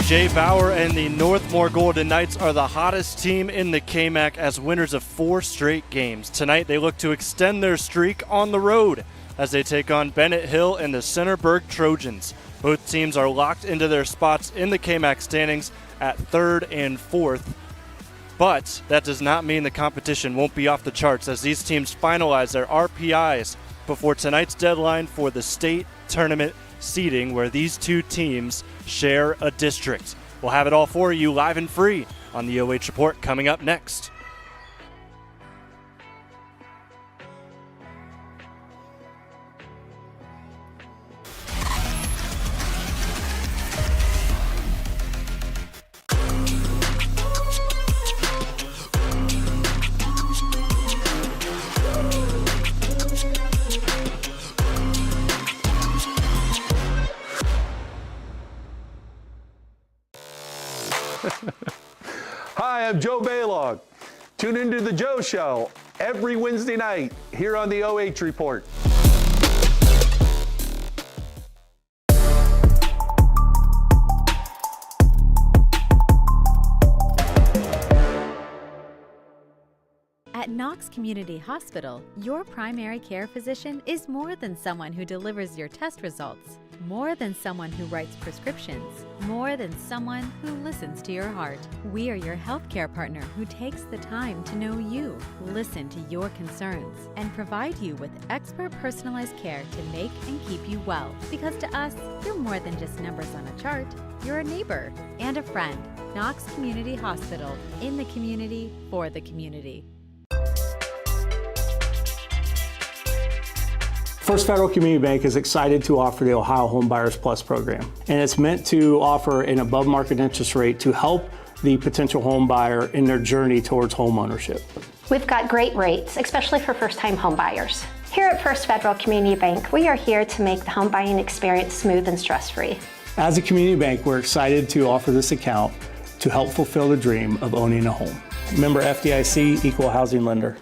Jay Bauer and the Northmor Golden Knights are the hottest team in the KMAC as winners of 4 straight games. Tonight they look to extend their streak on the road as they take on Bennett Hill and the Centerburg Trojans. Both teams are locked into their spots in the KMAC standings at 3rd and 4th. But that does not mean the competition won't be off the charts as these teams finalize their RPIs before tonight's deadline for the state tournament seeding, where these two teams share a district. We'll have it all for you live and free on the OH Report coming up next. Hi, I'm Joe Baylog. Tune into The Joe Show every Wednesday night here on the OH Report. At Knox Community Hospital, your primary care physician is more than someone who delivers your test results, more than someone who writes prescriptions, more than someone who listens to your heart. We are your healthcare partner who takes the time to know you, listen to your concerns, and provide you with expert personalized care to make and keep you well. Because to us, you're more than just numbers on a chart. You're a neighbor and a friend. Knox Community Hospital, in the community, for the community. First Federal Community Bank is excited to offer the Ohio Home Buyers Plus program, and it's meant to offer an above market interest rate to help the potential home buyer in their journey towards home ownership. We've got great rates, especially for first-time home buyers. Here at First Federal Community Bank, we are here to make the home buying experience smooth and stress-free. As a community bank, we're excited to offer this account to help fulfill the dream of owning a home. Member FDIC, Equal Housing Lender.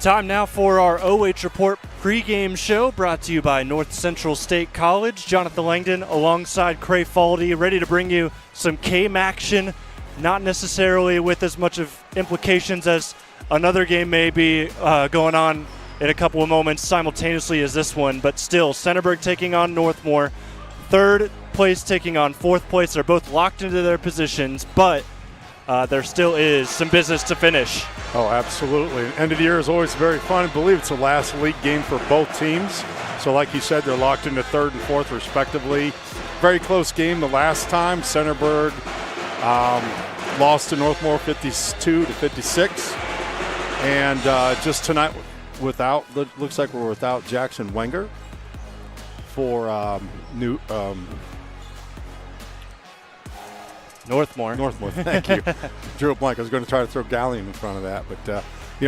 Time now for our OH Report pregame show, brought to you by North Central State College. Jonathon Langdon alongside Cray, Falde, ready to bring you some KMAC action, not necessarily with as much of implications as another game may be going on in a couple of moments simultaneously as this one, but still, Centerburg taking on Northmor, third place taking on fourth place. They're both locked into their positions, but there still is some business to finish. Oh, absolutely. End of the year is always very fun. I believe it's the last league game for both teams. So like you said, they're locked into third and fourth respectively. Very close game the last time. Centerburg lost to Northmor 52-56. And just tonight, looks like we're without Jackson Wenger for Northmor, thank you. Drew a blank. I was going to try to throw Gallion in front of that, but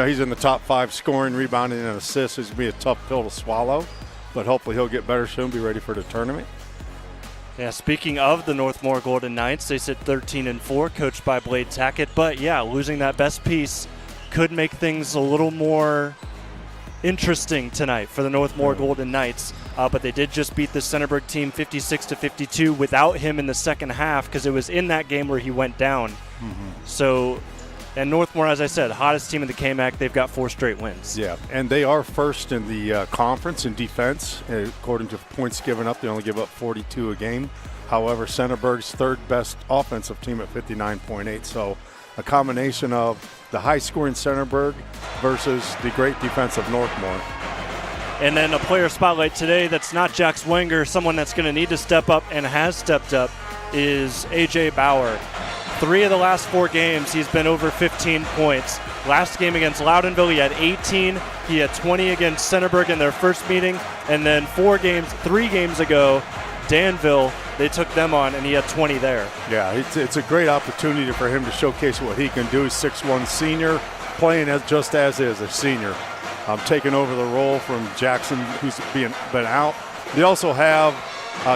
he's in the top 5 scoring, rebounding, and assists. It's going to be a tough pill to swallow, but hopefully he'll get better soon, be ready for the tournament. Yeah, speaking of the Northmor Golden Knights, they sit 13-4, coached by Blade Tackett, but yeah, losing that best piece could make things a little more interesting tonight for the Northmor Golden Knights. But they did just beat the Centerburg team 56-52 without him in the second half, because it was in that game where he went down. So, and Northmor, as I said, hottest team in the KMAC. They've got 4 straight wins. Yeah, and they are first in the conference in defense. According to points given up, they only give up 42 a game. However, Centerburg's third best offensive team at 59.8. So a combination of the high-scoring Centerburg versus the great defense of Northmor. And then a player spotlight today that's not Jax Wenger, someone that's going to need to step up and has stepped up, is A.J. Bauer. 3 of the last 4 games, he's been over 15 points. Last game against Loudonville, he had 18. He had 20 against Centerburg in their first meeting. And then 3 games ago, Danville, they took them on, and he had 20 there. Yeah, it's a great opportunity for him to showcase what he can do. He's 6'1" senior, playing just as is a senior. Taking over the role from Jackson, who's been out. They also have,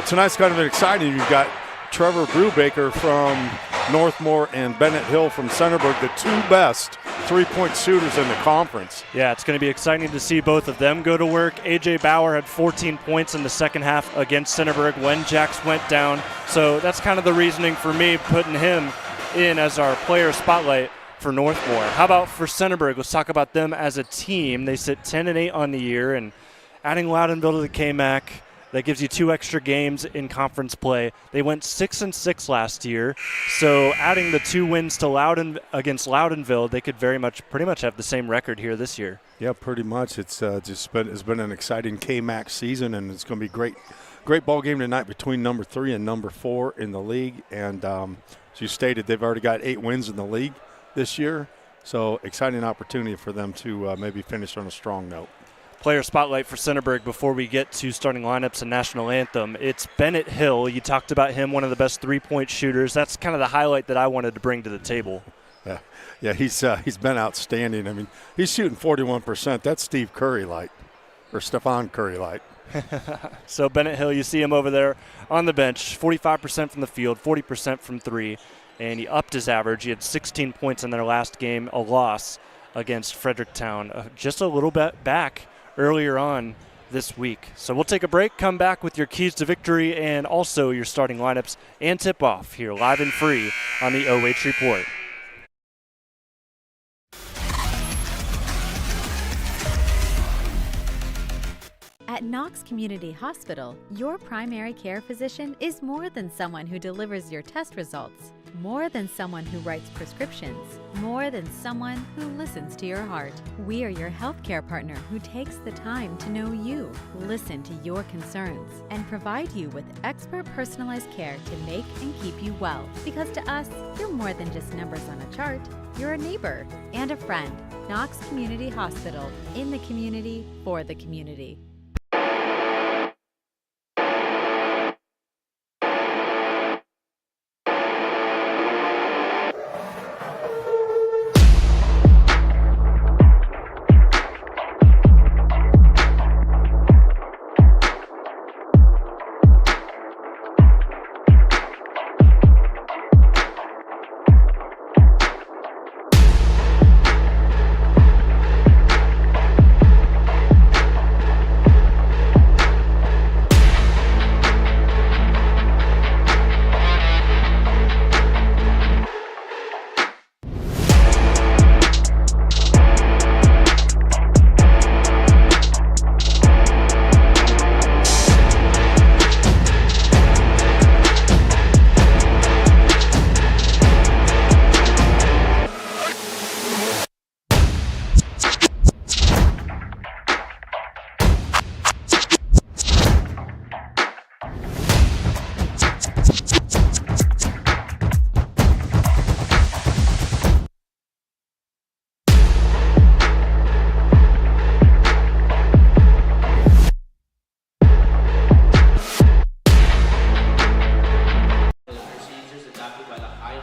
tonight's kind of exciting. You've got Trevor Brubaker from Northmor and Bennett Hill from Centerburg, the 2 best 3-point shooters in the conference. Yeah, it's going to be exciting to see both of them go to work. A.J. Bauer had 14 points in the second half against Centerburg when Jax went down. So that's kind of the reasoning for me putting him in as our player spotlight for Northmor. How about for Centerburg? Let's talk about them as a team. They sit 10-8 on the year, and adding Loudonville to the KMAC, that gives you 2 extra games in conference play. They went 6-6 last year, so adding the 2 wins to against Loudonville, they could pretty much have the same record here this year. Yeah, pretty much. It's been an exciting KMAC season, and it's going to be great ball game tonight between number 3 and number 4 in the league. And as you stated, they've already got 8 wins in the league this year, so exciting opportunity for them to maybe finish on a strong note. Player spotlight for Centerburg before we get to starting lineups and national anthem. It's Bennett Hill. You talked about him, one of the best 3-point shooters. That's kind of the highlight that I wanted to bring to the table. Yeah, he's been outstanding. I mean, he's shooting 41%. That's Steve Curry-like, or Stephon Curry-like. So Bennett Hill, you see him over there on the bench, 45% from the field, 40% from 3. And he upped his average. He had 16 points in their last game, a loss against Fredericktown, just a little bit back earlier on this week. So we'll take a break, come back with your keys to victory and also your starting lineups and tip-off here live and free on the OH Report. At Knox Community Hospital, your primary care physician is more than someone who delivers your test results, more than someone who writes prescriptions, more than someone who listens to your heart. We are your healthcare partner who takes the time to know you, listen to your concerns, and provide you with expert personalized care to make and keep you well. Because to us, you're more than just numbers on a chart. You're a neighbor and a friend. Knox Community Hospital, in the community, for the community.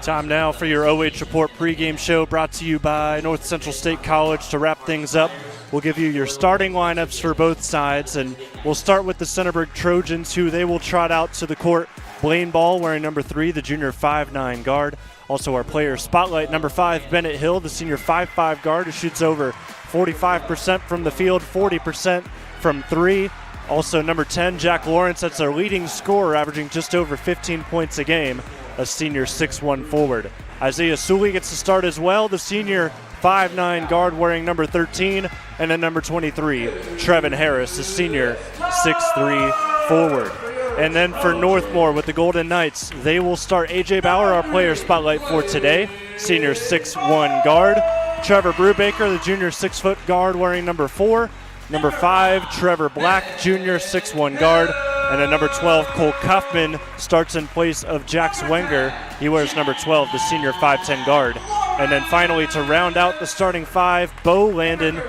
Time now for your OH Report pregame show, brought to you by North Central State College. To wrap things up, we'll give you your starting lineups for both sides, and we'll start with the Centerburg Trojans, who they will trot out to the court. Blaine Ball wearing number 3, the junior 5'9" guard. Also our player spotlight, number 5, Bennett Hill, the senior 5'5" guard, who shoots over 45% from the field, 40% from 3. Also number 10, Jack Lawrence, that's our leading scorer, averaging just over 15 points a game, a senior 6'1" forward. Isaiah Sully gets to start as well, the senior 5'9" guard wearing number 13, and then number 23, Trevin Harris, the senior 6'3" forward. And then for Northmor with the Golden Knights, they will start A.J. Bauer, our player spotlight for today, senior 6'1" guard. Trevor Brubaker, the junior 6-foot guard wearing number 4. Number 5, Trevor Black, junior 6'1" guard. And then number 12, Cole Kaufman, starts in place of Jax Wenger. He wears number 12, the senior 5'10" guard. And then finally, to round out the starting 5, Bo Langdon.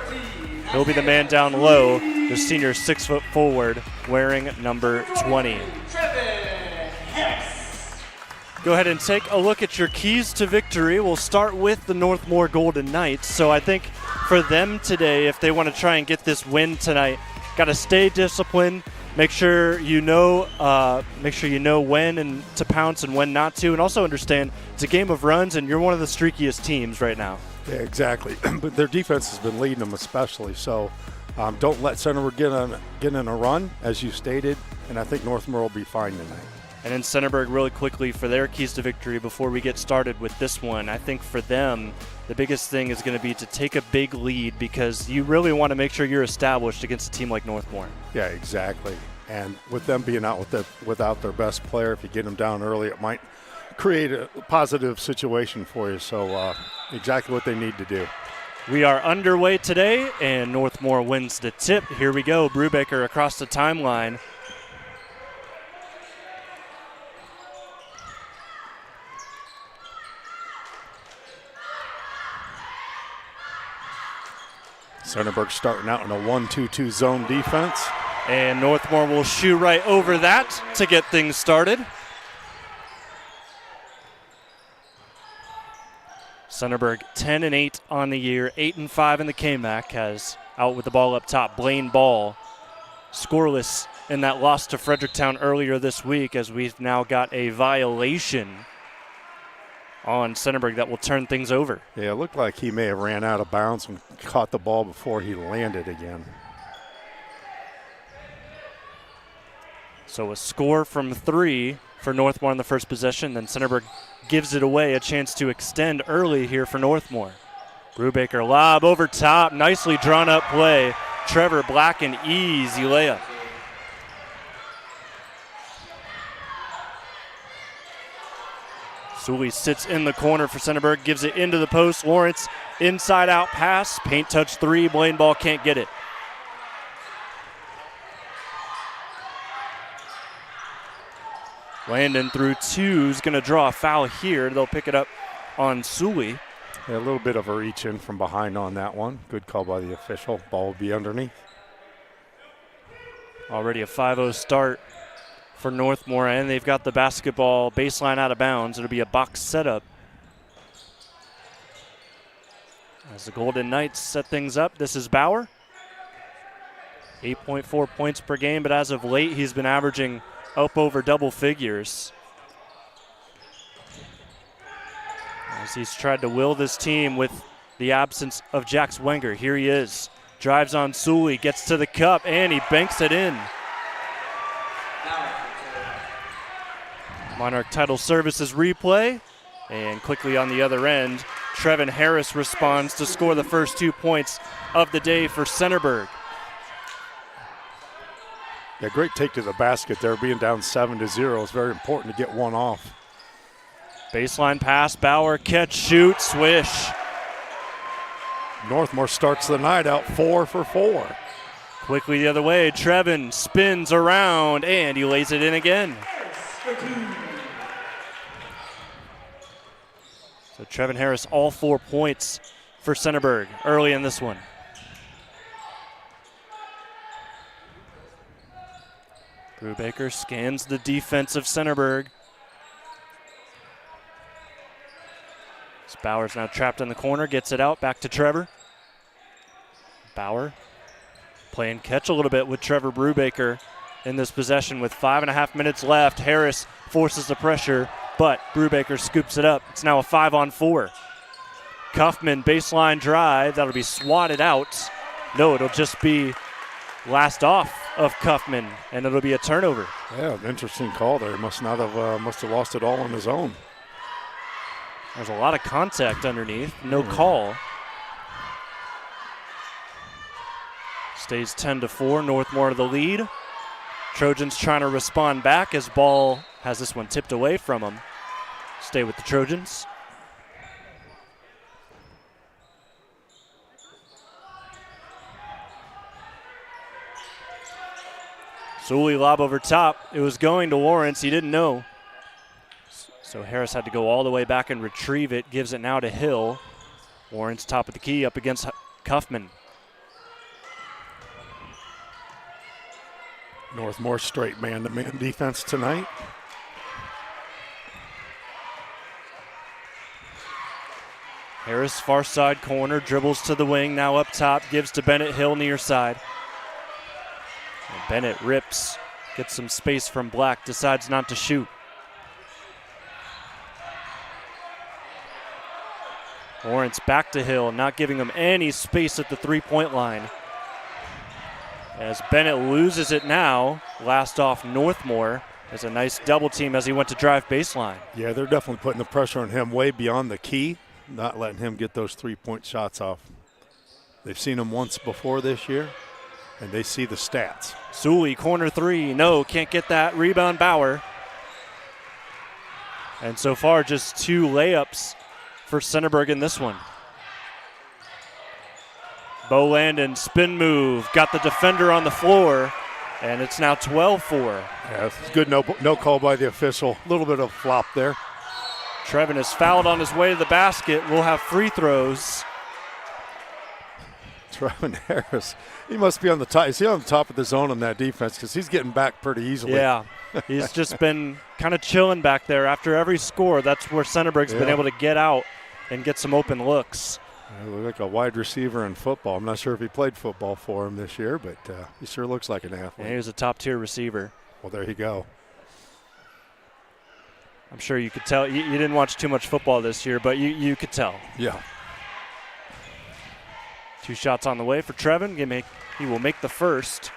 He'll be the man down low, the senior 6-foot forward, wearing number 20. Go ahead and take a look at your keys to victory. We'll start with the Northmor Golden Knights. So I think for them today, if they want to try and get this win tonight, got to stay disciplined. Make sure you know when and to pounce and when not to, and also understand it's a game of runs, and you're one of the streakiest teams right now. Yeah, exactly. But their defense has been leading them especially, so don't let Centerburg get in a run, as you stated, and I think Northmor will be fine tonight. And then Centerburg really quickly for their keys to victory before we get started with this one. I think for them, the biggest thing is going to be to take a big lead, because you really want to make sure you're established against a team like Northmor. Yeah, exactly. And with them being out without their best player, if you get them down early, it might create a positive situation for you. So exactly what they need to do. We are underway today, and Northmor wins the tip. Here we go. Brubaker across the timeline. Centerburg starting out in a 1-2-2 zone defense. And Northmor will shoot right over that to get things started. Centerburg 10-8 on the year, 8-5 in the KMAC, has out with the ball up top. Blaine Ball scoreless in that loss to Fredericktown earlier this week, as we've now got a violation on Centerburg that will turn things over. Yeah, it looked like he may have ran out of bounds and caught the ball before he landed again. So a score from 3 for Northmor on the first possession. Then Centerburg gives it away, a chance to extend early here for Northmor. Brubaker lob over top, nicely drawn up play. Trevor Black, an easy layup. Sully sits in the corner for Centerburg, gives it into the post. Lawrence, inside out pass, paint touch 3, Blaine Ball can't get it. Langdon through 2 is going to draw a foul here. They'll pick it up on Sully. Yeah, a little bit of a reach in from behind on that one. Good call by the official. Ball will be underneath. Already a 5-0 start for Northmor, and they've got the basketball baseline out of bounds. It'll be a box setup as the Golden Knights set things up. This is Bauer. 8.4 points per game, but as of late, he's been averaging up over double figures, as he's tried to will this team with the absence of Jax Wenger. Here he is. Drives on Sully, gets to the cup, and he banks it in. Monarch Title Services replay, and quickly on the other end, Trevin Harris responds to score the first 2 points of the day for Centerburg. Yeah, great take to the basket there, being down 7-0. It's very important to get one off. Baseline pass, Bauer, catch, shoot, swish. Northmor starts the night out 4 for 4. Quickly the other way, Trevin spins around, and he lays it in again. So Trevin Harris, all 4 points for Centerburg early in this one. Brubaker scans the defense of Centerburg. So Bauer's now trapped in the corner, gets it out, back to Trevor. Bauer playing catch a little bit with Trevor Brubaker in this possession with 5.5 minutes left. Harris forces the pressure, but Brubaker scoops it up. It's now a 5-on-4. Kaufman baseline drive. That'll be swatted out. No, it'll just be last off of Kaufman, and it'll be a turnover. Yeah, an interesting call there. Must have lost it all on his own. There's a lot of contact underneath. No call. Stays 10-4. Northmor to the lead. Trojans trying to respond back as Ball has this one tipped away from him. Stay with the Trojans. Sully lob over top. It was going to Lawrence. He didn't know. So Harris had to go all the way back and retrieve it. Gives it now to Hill. Lawrence top of the key up against Kaufman. Northmor straight man-to-man defense tonight. Harris far side corner, dribbles to the wing, now up top, gives to Bennett Hill near side. And Bennett rips, gets some space from Black, decides not to shoot. Lawrence back to Hill, not giving him any space at the three-point line. As Bennett loses it now, last off Northmor. There's a nice double team as he went to drive baseline. Yeah, they're definitely putting the pressure on him way beyond the key, not letting him get those three-point shots off. They've seen him once before this year, and they see the stats. Sully, corner three. No, can't get that. Rebound Bauer. And so far, just 2 layups for Centerburg in this one. Bo Landon, spin move, got the defender on the floor, and it's now 12-4. Yeah, it's good no call by the official. A little bit of flop there. Trevin is fouled on his way to the basket. We'll have free throws. Trevin Harris, he must be on the top. Is he on the top of the zone on that defense? Because he's getting back pretty easily. Yeah, he's just been kind of chilling back there. After every score, that's where Centerburg's been able to get out and get some open looks. He looks like a wide receiver in football. I'm not sure if he played football for him this year, but he sure looks like an athlete. And he was a top-tier receiver. Well, there you go. I'm sure you could tell. You didn't watch too much football this year, but you could tell. Yeah. 2 shots on the way for Trevin. He will make the first.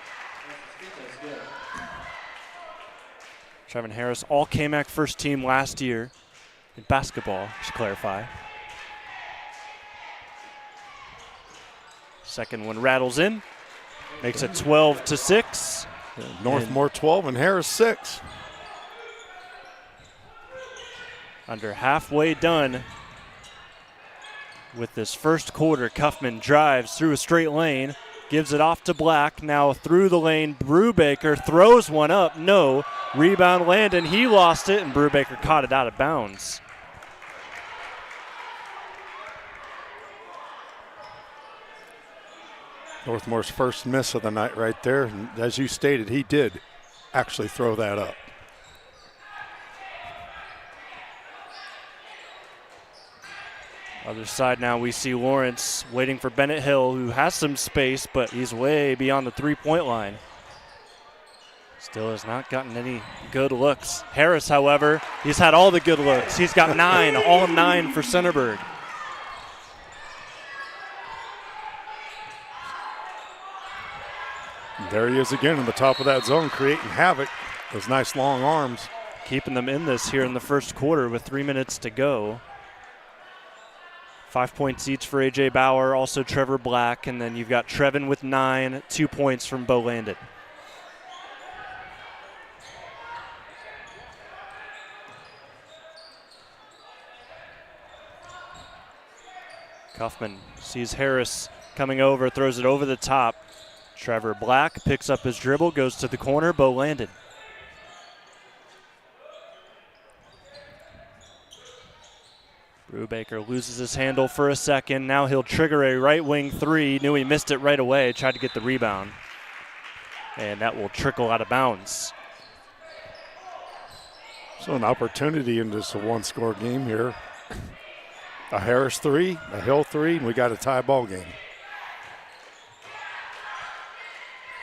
Trevin Harris, all KMAC first team last year in basketball, to clarify. Second one rattles in, makes it 12-6. Northmor 12 and Harris 6. Under halfway done with this first quarter. Kaufman drives through a straight lane, gives it off to Black. Now through the lane, Brubaker throws one up. No. Rebound Langdon. He lost it, and Brubaker caught it out of bounds. Northmor's first miss of the night right there. And as you stated, he did actually throw that up. Other side now, we see Lawrence waiting for Bennett Hill, who has some space, but he's way beyond the three-point line. Still has not gotten any good looks. Harris, however, he's had all the good looks. He's got 9, all 9 for Centerburg. There he is again in the top of that zone, creating havoc. Those nice long arms. Keeping them in this here in the first quarter with 3 minutes to go. 5 points each for A.J. Bauer, also Trevor Black, and then you've got Trevin with 9, 2 points from Bo Landon. Kaufman sees Harris coming over, throws it over the top. Trevor Black picks up his dribble, goes to the corner. Bo Landon. Brubaker loses his handle for a second. Now he'll trigger a right wing 3. Knew he missed it right away. Tried to get the rebound. And that will trickle out of bounds. So an opportunity in this one-score game here. A Harris 3, a Hill 3, and we got a tie ball game.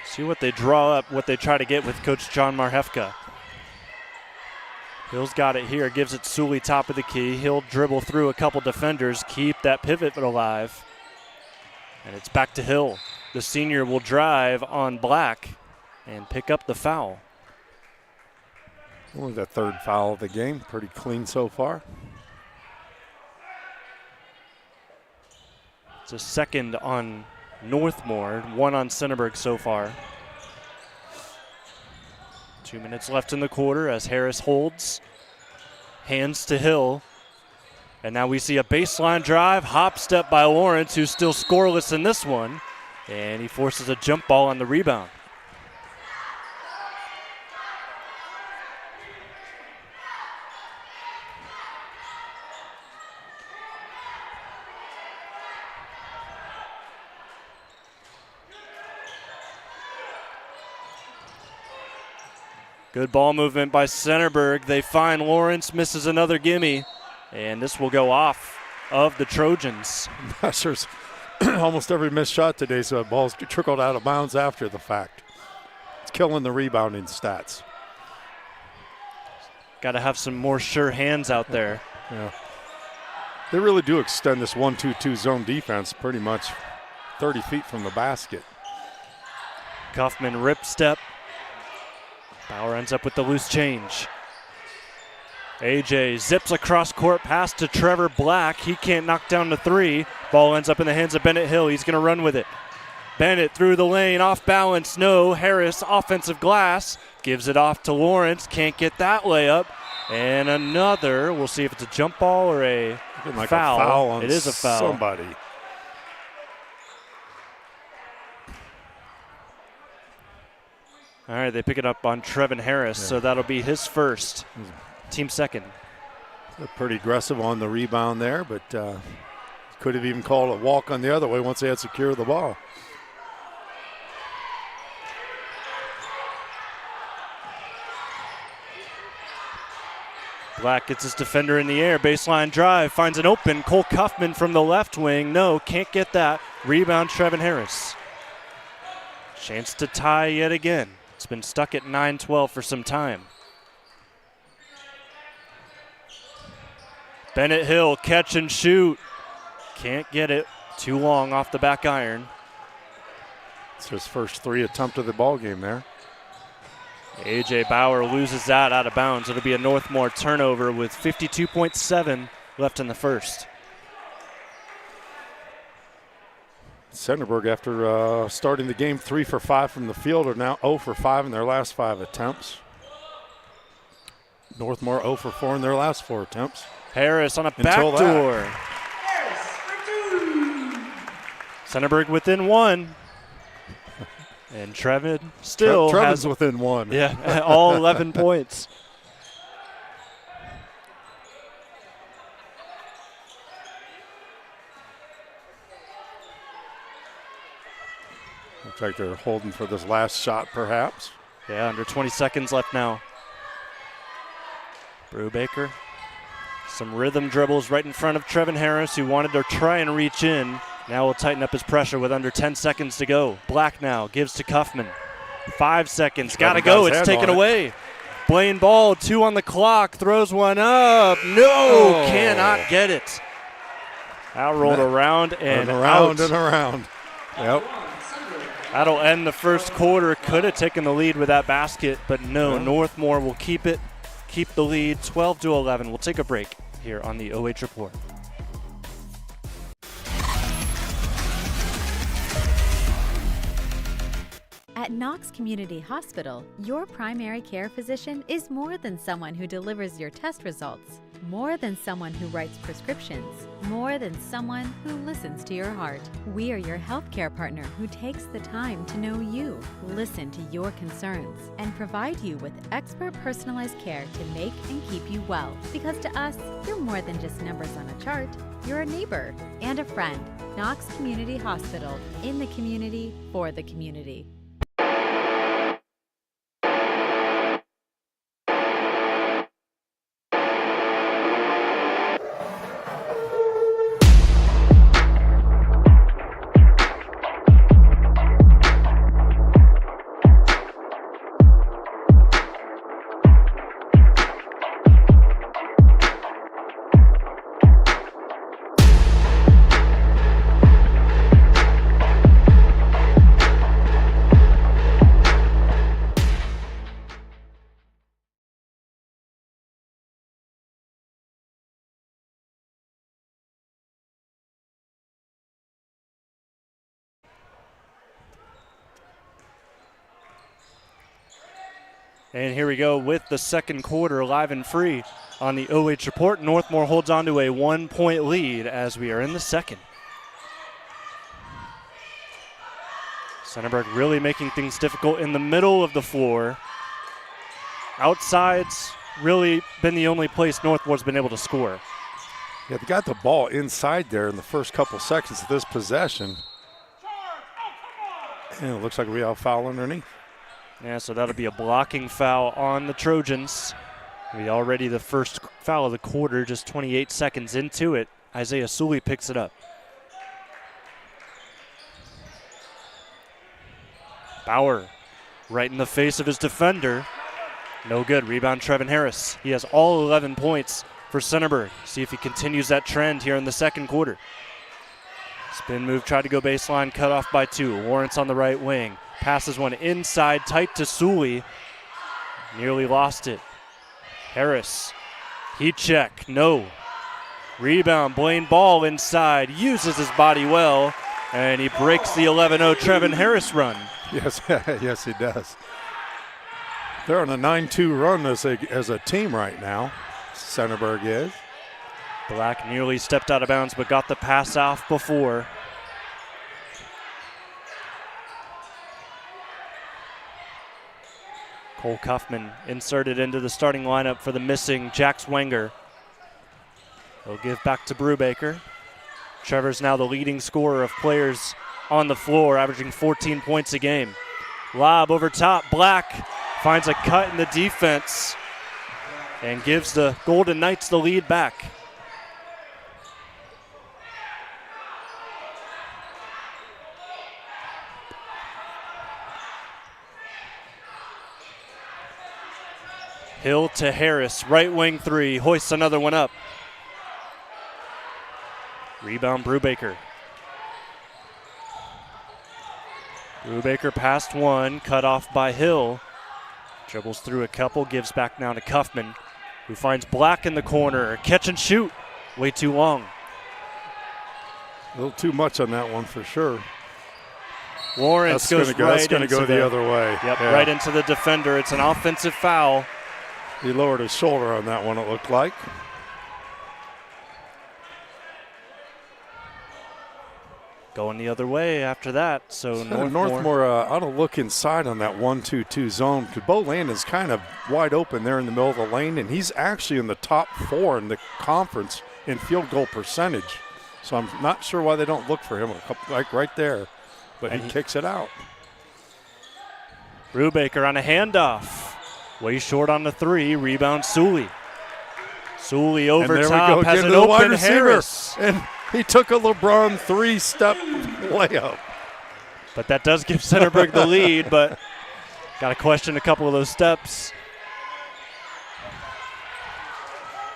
See what they draw up, what they try to get with Coach John Marhefka. Hill's got it here, gives it Sully top of the key. He'll dribble through a couple defenders, keep that pivot alive. And it's back to Hill. The senior will drive on Black and pick up the foul. Only the third foul of the game. Pretty clean so far. It's a second on Northmor, one on Centerburg so far. 2 minutes left in the quarter as Harris holds. Hands to Hill. And now we see a baseline drive, hop step by Lawrence, who's still scoreless in this one. And he forces a jump ball on the rebound. Good ball movement by Centerburg. They find Lawrence, misses another gimme, and this will go off of the Trojans. There's almost every missed shot today, so the ball's trickled out of bounds after the fact. It's killing the rebounding stats. Got to have some more sure hands out there. Yeah. They really do extend this 1-2-2 zone defense pretty much 30 feet from the basket. Kaufman rip step. Bauer ends up with the loose change. AJ zips across court, pass to Trevor Black. He can't knock down the three. Ball ends up in the hands of Bennett Hill. He's going to run with it. Bennett through the lane, off balance, no. Harris, offensive glass, gives it off to Lawrence. Can't get that layup. And another, we'll see if it's a jump ball or a like foul. A foul on it is a foul. Somebody. All right, they pick it up on Trevin Harris, so that'll be his first, team second. They're pretty aggressive on the rebound there, but could have even called a walk on the other way once they had secured the ball. Black gets his defender in the air, baseline drive, finds an open. Cole Kaufman from the left wing, no, can't get that. Rebound, Trevin Harris. Chance to tie yet again. It's been stuck at 9-12 for some time. Bennett Hill, catch and shoot. Can't get it. Too long off the back iron. It's his first 3 attempt of the ball game there. A.J. Bauer loses that out of bounds. It'll be a Northmor turnover with 52.7 left in the first. Centerburg, after starting the game 3 for 5 from the field, are now 0 for 5 in their last 5 attempts. Northmor 0 for 4 in their last 4 attempts. Harris on a backdoor. Centerburg within 1. And Trevin still Trevin's within 1. Yeah, all 11 points. Looks like they're holding for this last shot, perhaps. Yeah, under 20 seconds left now. Brubaker. Some rhythm dribbles right in front of Trevin Harris, who wanted to try and reach in. Now will tighten up his pressure with under 10 seconds to go. Black now gives to Kaufman. 5 seconds. Got to go. It's taken away. Blaine Ball, 2 on the clock. Throws one up. No, cannot get it. Out rolled around and around out. and around. Yep. That'll end the first quarter. Could have taken the lead with that basket, but no. Northmor will keep it, keep the lead, 12-11. We'll take a break here on the OH Report. At Knox Community Hospital, your primary care physician is more than someone who delivers your test results, more than someone who writes prescriptions, more than someone who listens to your heart. We are your healthcare partner who takes the time to know you, listen to your concerns, and provide you with expert personalized care to make and keep you well. Because to us, you're more than just numbers on a chart. You're a neighbor and a friend. Knox Community Hospital, in the community, for the community. And here we go with the second quarter live and free on the OH Report. Northmor holds on to a 1-point lead as we are in the second. Centerburg really making things difficult in the middle of the floor. Outside's really been the only place Northmor's been able to score. Yeah, they got the ball inside there in the first couple seconds of this possession. And it looks like we have a foul underneath. Yeah, so that'll be a blocking foul on the Trojans. Already the first foul of the quarter, just 28 seconds into it. Isaiah Sully picks it up. Bauer right in the face of his defender. No good. Rebound Trevin Harris. He has all 11 points for Centerburg. See if he continues that trend here in the second quarter. Spin move, tried to go baseline, cut off by 2. Lawrence on the right wing. Passes one inside, tight to Sully. Nearly lost it. Harris. Heat check. No. Rebound. Blaine Ball inside. Uses his body well. And he breaks the 11-0 Trevin Harris run. Yes, yes, he does. They're on a 9-2 run as a team right now. Centerburg is. Black nearly stepped out of bounds, but got the pass off before. Cole Kaufman inserted into the starting lineup for the missing Jax Wenger. He'll give back to Brubaker. Trevor's now the leading scorer of players on the floor, averaging 14 points a game. Lob over top. Black finds a cut in the defense and gives the Golden Knights the lead back. Hill to Harris, right wing 3, hoists another one up. Rebound Brubaker. Brubaker passed one, cut off by Hill. Dribbles through a couple, gives back now to Kaufman, who finds Black in the corner. Catch and shoot, way too long. A little too much on that one for sure. Lawrence goes that's going to go the other way. Yep, yeah. Right into the defender. It's an offensive foul. He lowered his shoulder on that one, it looked like. Going the other way after that. So Northmor ought to look inside on that 1-2-2 zone because Bo Landon's kind of wide open there in the middle of the lane, and he's actually in the top 4 in the conference in field goal percentage. So I'm not sure why they don't look for him, like right there. But he kicks it out. Brubaker on a handoff. Way short on the 3. Rebound Sully. Sully over top, has an open Harris. And he took a LeBron 3-step layup. But that does give Centerburg the lead, but got to question a couple of those steps.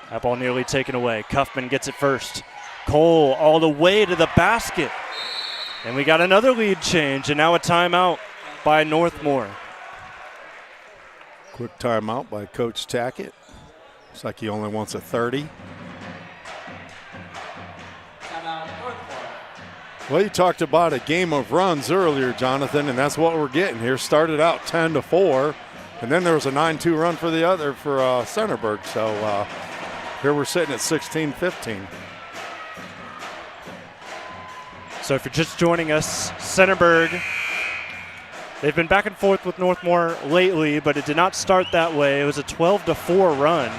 That ball nearly taken away. Kaufman gets it first. Cole all the way to the basket. And we got another lead change, and now a timeout by Northmor. Quick timeout by Coach Tackett. Looks like he only wants a 30. Well, you talked about a game of runs earlier, Jonathan, and that's what we're getting here. Started out 10-4, and then there was a 9-2 run for Centerburg. So here we're sitting at 16-15. So if you're just joining us, Centerburg, they've been back and forth with Northmor lately, but it did not start that way. It was a 12-4 run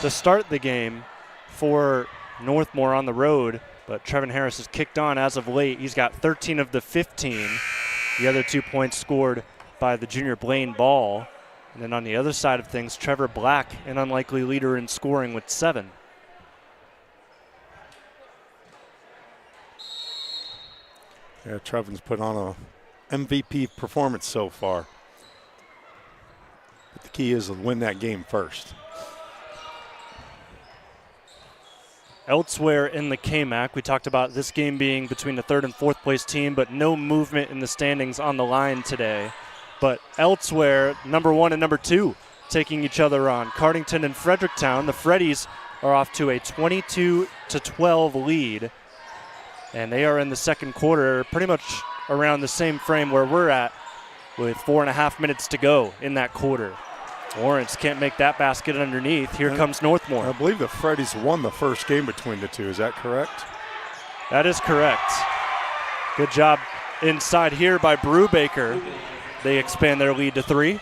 to start the game for Northmor on the road, but Trevin Harris has kicked on as of late. He's got 13 of the 15. The other 2 points scored by the junior Blaine Ball. And then on the other side of things, Trevor Black, an unlikely leader in scoring with 7. Yeah, Trevin's put on a MVP performance so far. But the key is to win that game first. Elsewhere in the KMAC, we talked about this game being between the 3rd and 4th place team, but no movement in the standings on the line today. But elsewhere, number 1 and number 2 taking each other on. Cardington and Fredericktown, the Freddies are off to a 22-12 lead. And they are in the second quarter, pretty much around the same frame where we're at, with 4.5 minutes to go in that quarter. Lawrence can't make that basket underneath. Here comes Northmor. I believe the Freddies won the first game between the two. Is that correct? That is correct. Good job inside here by Brubaker. They expand their lead to 3.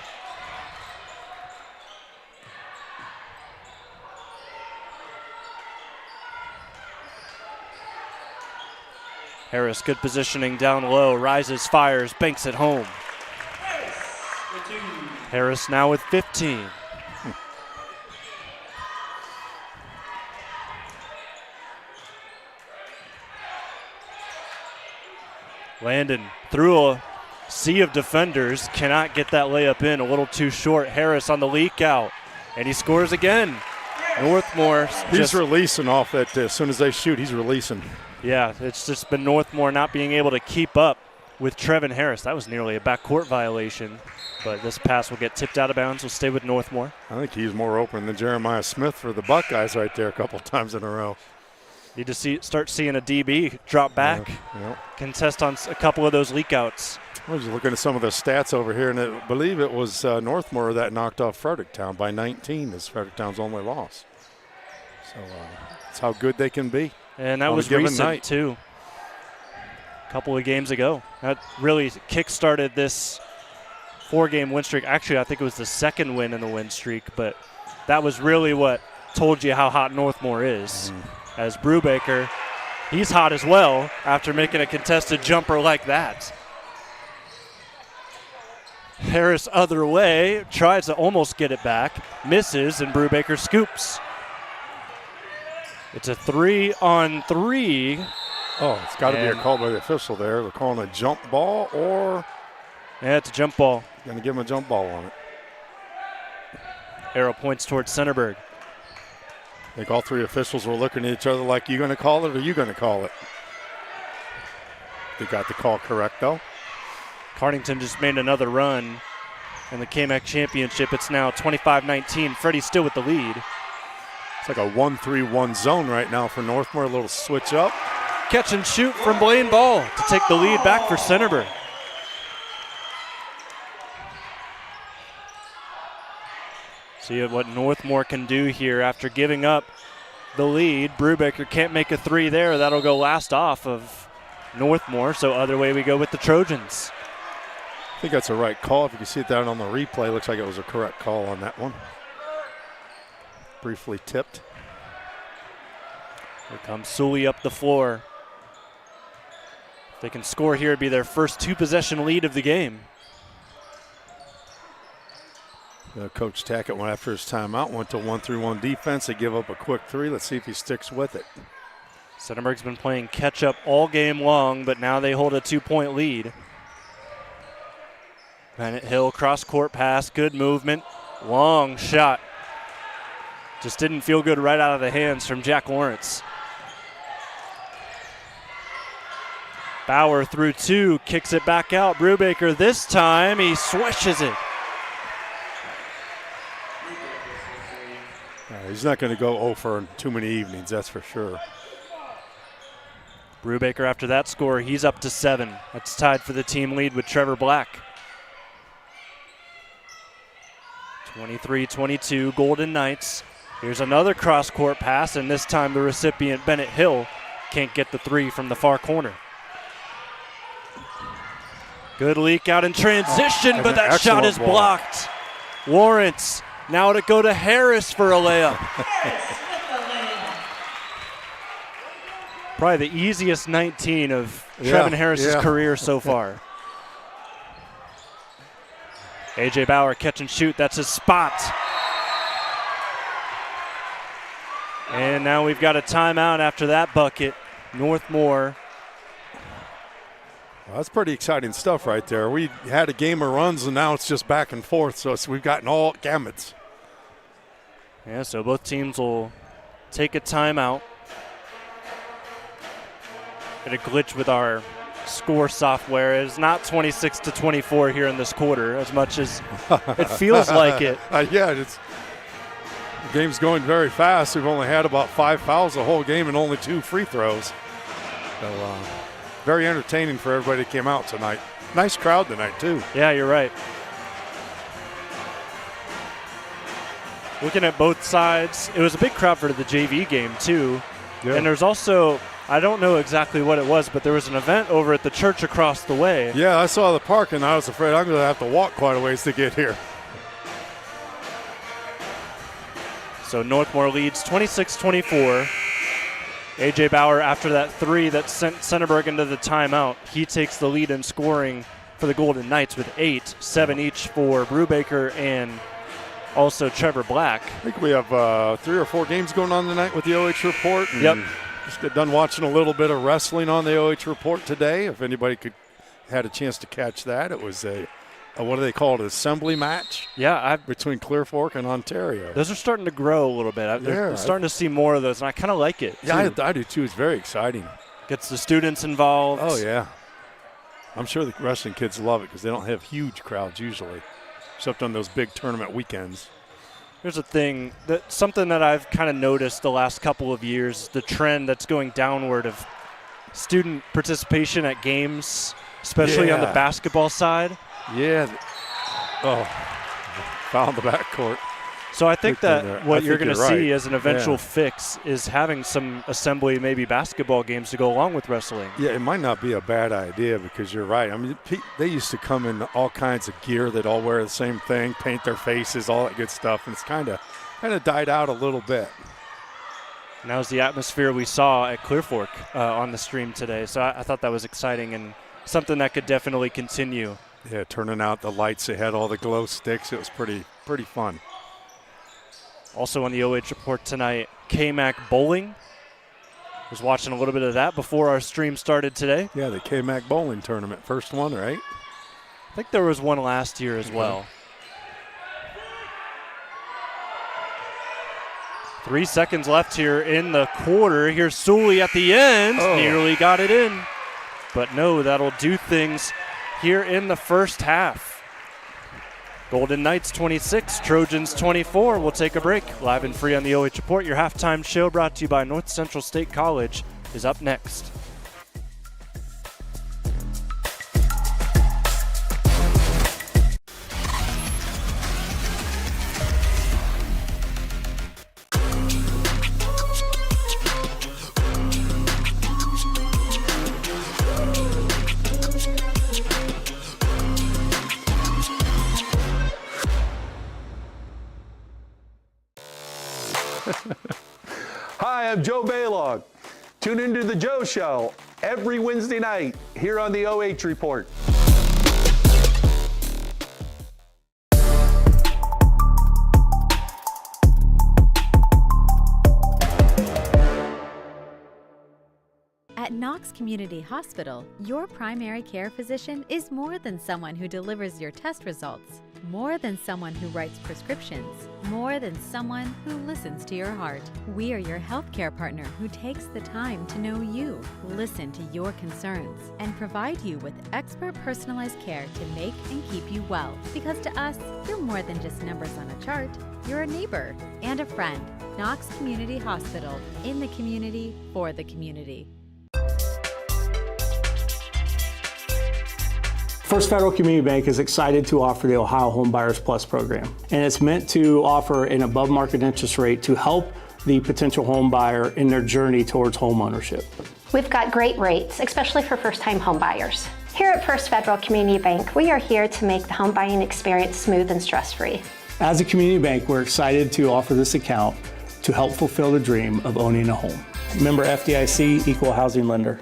Harris, good positioning down low, rises, fires, banks it home. Harris now with 15. Langdon through a sea of defenders, cannot get that layup in, a little too short. Harris on the leak out, and he scores again. Northmor. He's releasing off that. As soon as they shoot, he's releasing. Yeah, it's just been Northmor not being able to keep up with Trevin Harris. That was nearly a backcourt violation, but this pass will get tipped out of bounds. We'll stay with Northmor. I think he's more open than Jeremiah Smith for the Buckeyes right there a couple times in a row. Need to start seeing a DB drop back, contest on a couple of those leak-outs. I was looking at some of the stats over here, and I believe it was Northmor that knocked off Fredericktown by 19 as Fredericktown's only loss. So that's how good they can be. And that was recent, too. A couple of games ago. That really kick-started this 4-game win streak. Actually, I think it was the second win in the win streak, but that was really what told you how hot Northmor is. As Brubaker, he's hot as well after making a contested jumper like that. Harris other way, tries to almost get it back, misses, and Brubaker scoops. It's a 3-on-3. Oh, it's got to be a call by the official there. They're calling a jump ball or? Yeah, it's a jump ball. Going to give him a jump ball on it. Arrow points towards Centerburg. I think all three officials were looking at each other like, you going to call it or you going to call it? They got the call correct, though. Cardington just made another run in the KMAC championship. It's now 25-19. Freddie's still with the lead. It's like a 1-3-1 zone right now for Northmor. A little switch up. Catch and shoot from Blaine Ball to take the lead back for Centerburg. See what Northmor can do here after giving up the lead. Brubaker can't make a 3 there. That'll go last off of Northmor, so other way we go with the Trojans. I think that's a right call. If you can see it down on the replay, looks like it was a correct call on that one. Briefly tipped. Here comes Sully up the floor. If they can score here, it'd be their first 2-possession lead of the game. Coach Tackett went after his timeout, went to 1-3-1 defense. They give up a quick 3. Let's see if he sticks with it. Centerburg's been playing catch-up all game long, but now they hold a 2-point lead. Bennett Hill, cross-court pass, good movement, long shot. Just didn't feel good right out of the hands from Jack Lawrence. Bauer through 2, kicks it back out. Brubaker this time, he swishes it. He's not going to go 0 for too many evenings, that's for sure. Brubaker after that score, he's up to 7. That's tied for the team lead with Trevor Black. 23-22, Golden Knights. Here's another cross-court pass, and this time the recipient, Bennett Hill, can't get the 3 from the far corner. Good leak out in transition, but that shot is blocked. Lawrence now to go to Harris for a layup. Probably the easiest 19 of Trevin Harris's career so far. A.J. Bauer catch and shoot. That's his spot. And now we've got a timeout after that bucket. Northmor. Well, that's pretty exciting stuff right there. We had a game of runs, and now it's just back and forth, so we've gotten all gamuts. Yeah, so both teams will take a timeout. And a glitch with our score software. It's not 26-24 here in this quarter, as much as it feels like it. The game's going very fast. We've only had about 5 fouls the whole game and only 2 free throws. So very entertaining for everybody that came out tonight. Nice crowd tonight, too. Yeah, you're right. looking at both sides, it was a big crowd for the JV game too. Yeah. And there's also, I don't know exactly what it was, but there was an event over at the church across the way. Yeah, I saw the park, and I was afraid I'm going to have to walk quite a ways to get here. So Northmor leads 26-24. A.J. Bauer, after that three that sent Centerburg into the timeout, he takes the lead in scoring for the Golden Knights with 8, 7 each for Brubaker and also Trevor Black. I think we have 3 or 4 games going on tonight with the OH Report. Yep. Just got done watching a little bit of wrestling on the OH Report today. If anybody had a chance to catch that, it was a what do they call it, an assembly match? Yeah, between Clear Fork and Ontario. Those are starting to grow a little bit. I'm starting to see more of those, and I kind of like it. Yeah, I do too. It's very exciting. Gets the students involved. Oh, yeah. I'm sure the wrestling kids love it because they don't have huge crowds usually, except on those big tournament weekends. Here's the thing, something that I've kind of noticed the last couple of years, the trend that's going downward of student participation at games, especially on the basketball side. Yeah. Oh, found the backcourt. So I think that what you're going to see as an eventual Yeah. fix is having some assembly, maybe basketball games to go along with wrestling. Yeah, it might not be a bad idea because you're right. I mean, they used to come in all kinds of gear that all wear the same thing, paint their faces, all that good stuff, and it's kind of died out a little bit. And that was the atmosphere we saw at Clear Fork on the stream today. So I thought that was exciting and something that could definitely continue. Yeah, turning out the lights, they had all the glow sticks. It was pretty fun. Also on the OH Report tonight, KMAC bowling. Was watching a little bit of that before our stream started today. Yeah, the KMAC bowling tournament, first one, right? I think there was one last year as well. 3 seconds left here in the quarter. Here's Sully at the end. Oh. Nearly got it in. But no, that'll do things here in the first half. Golden Knights 26, Trojans 24. We'll take a break. Live and free on the OH Report. Your halftime show brought to you by North Central State College is up next. Hi, I'm Joe Baylog. Tune into the Joe Show every Wednesday night here on the OH Report. At Knox Community Hospital, your primary care physician is more than someone who delivers your test results, more than someone who writes prescriptions, more than someone who listens to your heart. We are your healthcare partner who takes the time to know you, listen to your concerns, and provide you with expert personalized care to make and keep you well. Because to us, you're more than just numbers on a chart. You're a neighbor and a friend. Knox Community Hospital, in the community, for the community. First Federal Community Bank is excited to offer the Ohio Home Buyers Plus program, and it's meant to offer an above market interest rate to help the potential home buyer in their journey towards home ownership. We've got great rates, especially for first-time home buyers. Here at First Federal Community Bank, we are here to make the home buying experience smooth and stress-free. As a community bank, we're excited to offer this account to help fulfill the dream of owning a home. Member FDIC, equal housing lender.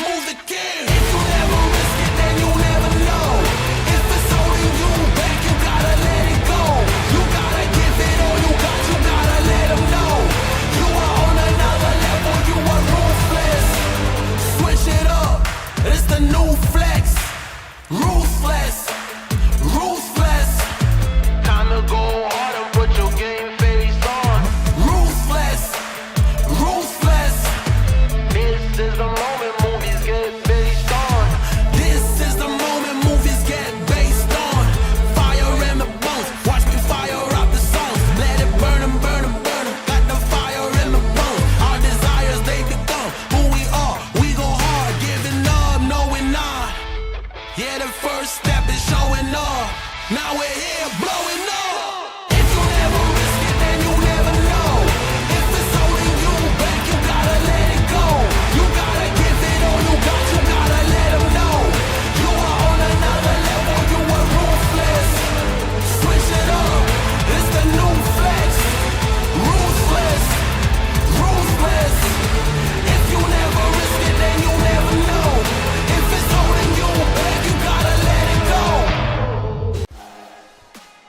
move the game. If you never risk it, then you never know. If it's holding you back, you gotta let it go. You gotta give it all you got, you gotta let them know. You are on another level, you are ruthless. Switch it up, it's the new flex. Ruthless, ruthless. Time to go harder, put your game face on. Ruthless, ruthless. This is the moment movies get based on. This is the moment movies get based on. Fire in the bones, watch me fire out the songs. Let it burn 'em, burn 'em, burn 'em. Got the fire in the bones. Our desires, they become who we are. We go hard, giving up, no we're not. Yeah, the first step is showing up. Now we're here blowing up. If you never risk it, then you never know. If it's holding you back, you gotta let it go. You gotta give it all you got, you gotta let them know. You are on another level, you are ruthless. Switch it up, it's the new flex. Ruthless, ruthless. If you never risk it, then you never know. If it's holding you back, you gotta let it go.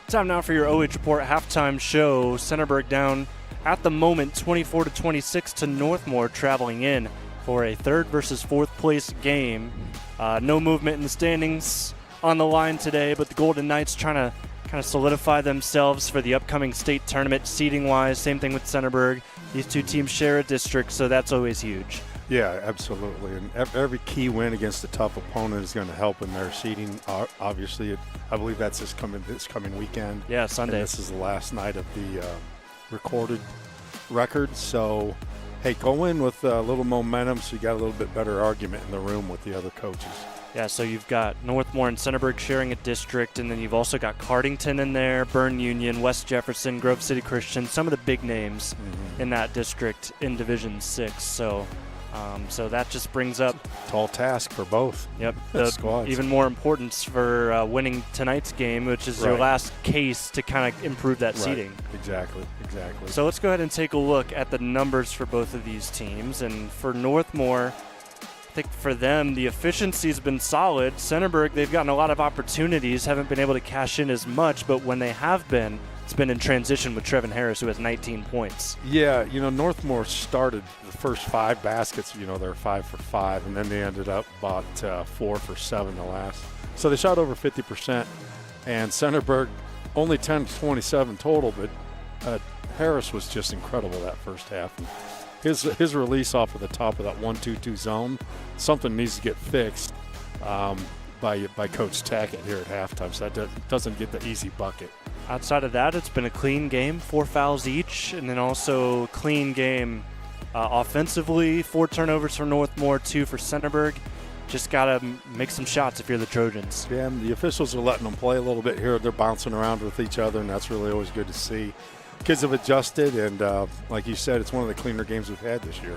Time now for your OH Report halftime show. Centerburg down at the moment 24-26 to Northmor, traveling in for a third versus fourth place game. No movement in the standings on the line today, but the Golden Knights trying to kind of solidify themselves for the upcoming state tournament seeding wise. Same thing with Centerburg. These two teams share a district, so that's always huge. Yeah, absolutely. And every key win against a tough opponent is going to help in their seeding. Obviously, I believe that's this coming weekend. Yeah, Sunday. And this is the last night of the recorded record. So, hey, go in with a little momentum so you got a little bit better argument in the room with the other coaches. Yeah, so you've got Northmor and Centerburg sharing a district, and then you've also got Cardington in there, Bern Union, West Jefferson, Grove City Christian, some of the big names in that district in Division 6. So that just brings up tall task for both. Yep, squads. Even more importance for winning tonight's game, which is your last case to kind of improve that seeding. Exactly. So let's go ahead and take a look at the numbers for both of these teams. And for Northmor, I think for them, the efficiency's been solid. Centerburg, they've gotten a lot of opportunities, haven't been able to cash in as much, but when they have been, it's been in transition with Trevin Harris, who has 19 points. Yeah, Northmor started the first 5 baskets, they're 5 for 5, and then they ended up about 4 for 7 the last. So they shot over 50%, and Centerburg only 10 to 27 total, but Harris was just incredible that first half. And his release off of the top of that 1-2-2 zone, something needs to get fixed by Coach Tackett here at halftime, so that doesn't get the easy bucket. Outside of that, it's been a clean game, 4 fouls each, and then also clean game offensively, 4 turnovers for Northmor, 2 for Centerburg. Just got to make some shots if you're the Trojans. Yeah, and the officials are letting them play a little bit here. They're bouncing around with each other, and that's really always good to see. Kids have adjusted, and like you said, it's one of the cleaner games we've had this year.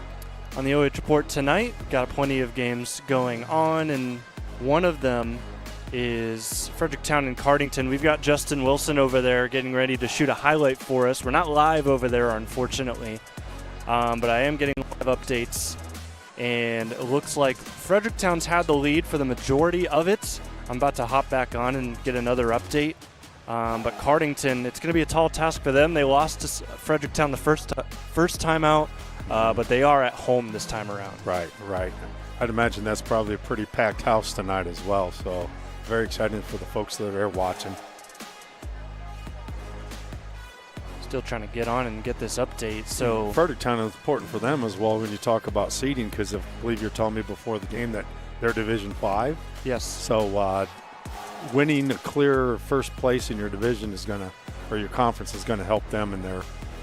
On the OH Report tonight, got plenty of games going on, and one of them is Fredericktown and Cardington. We've got Justin Wilson over there getting ready to shoot a highlight for us. We're not live over there, unfortunately, but I am getting live updates, and it looks like Fredericktown's had the lead for the majority of it. I'm about to hop back on and get another update, but Cardington, it's going to be a tall task for them. They lost to Fredericktown the first time out, but they are at home this time around. Right. I'd imagine that's probably a pretty packed house tonight as well, so very exciting for the folks that are there watching. Still trying to get on and get this update. So Fredericktown is important for them as well when you talk about seeding, because I believe you're telling me before the game that they're Division 5. Yes. So winning a clear first place in your division or your conference is going to help them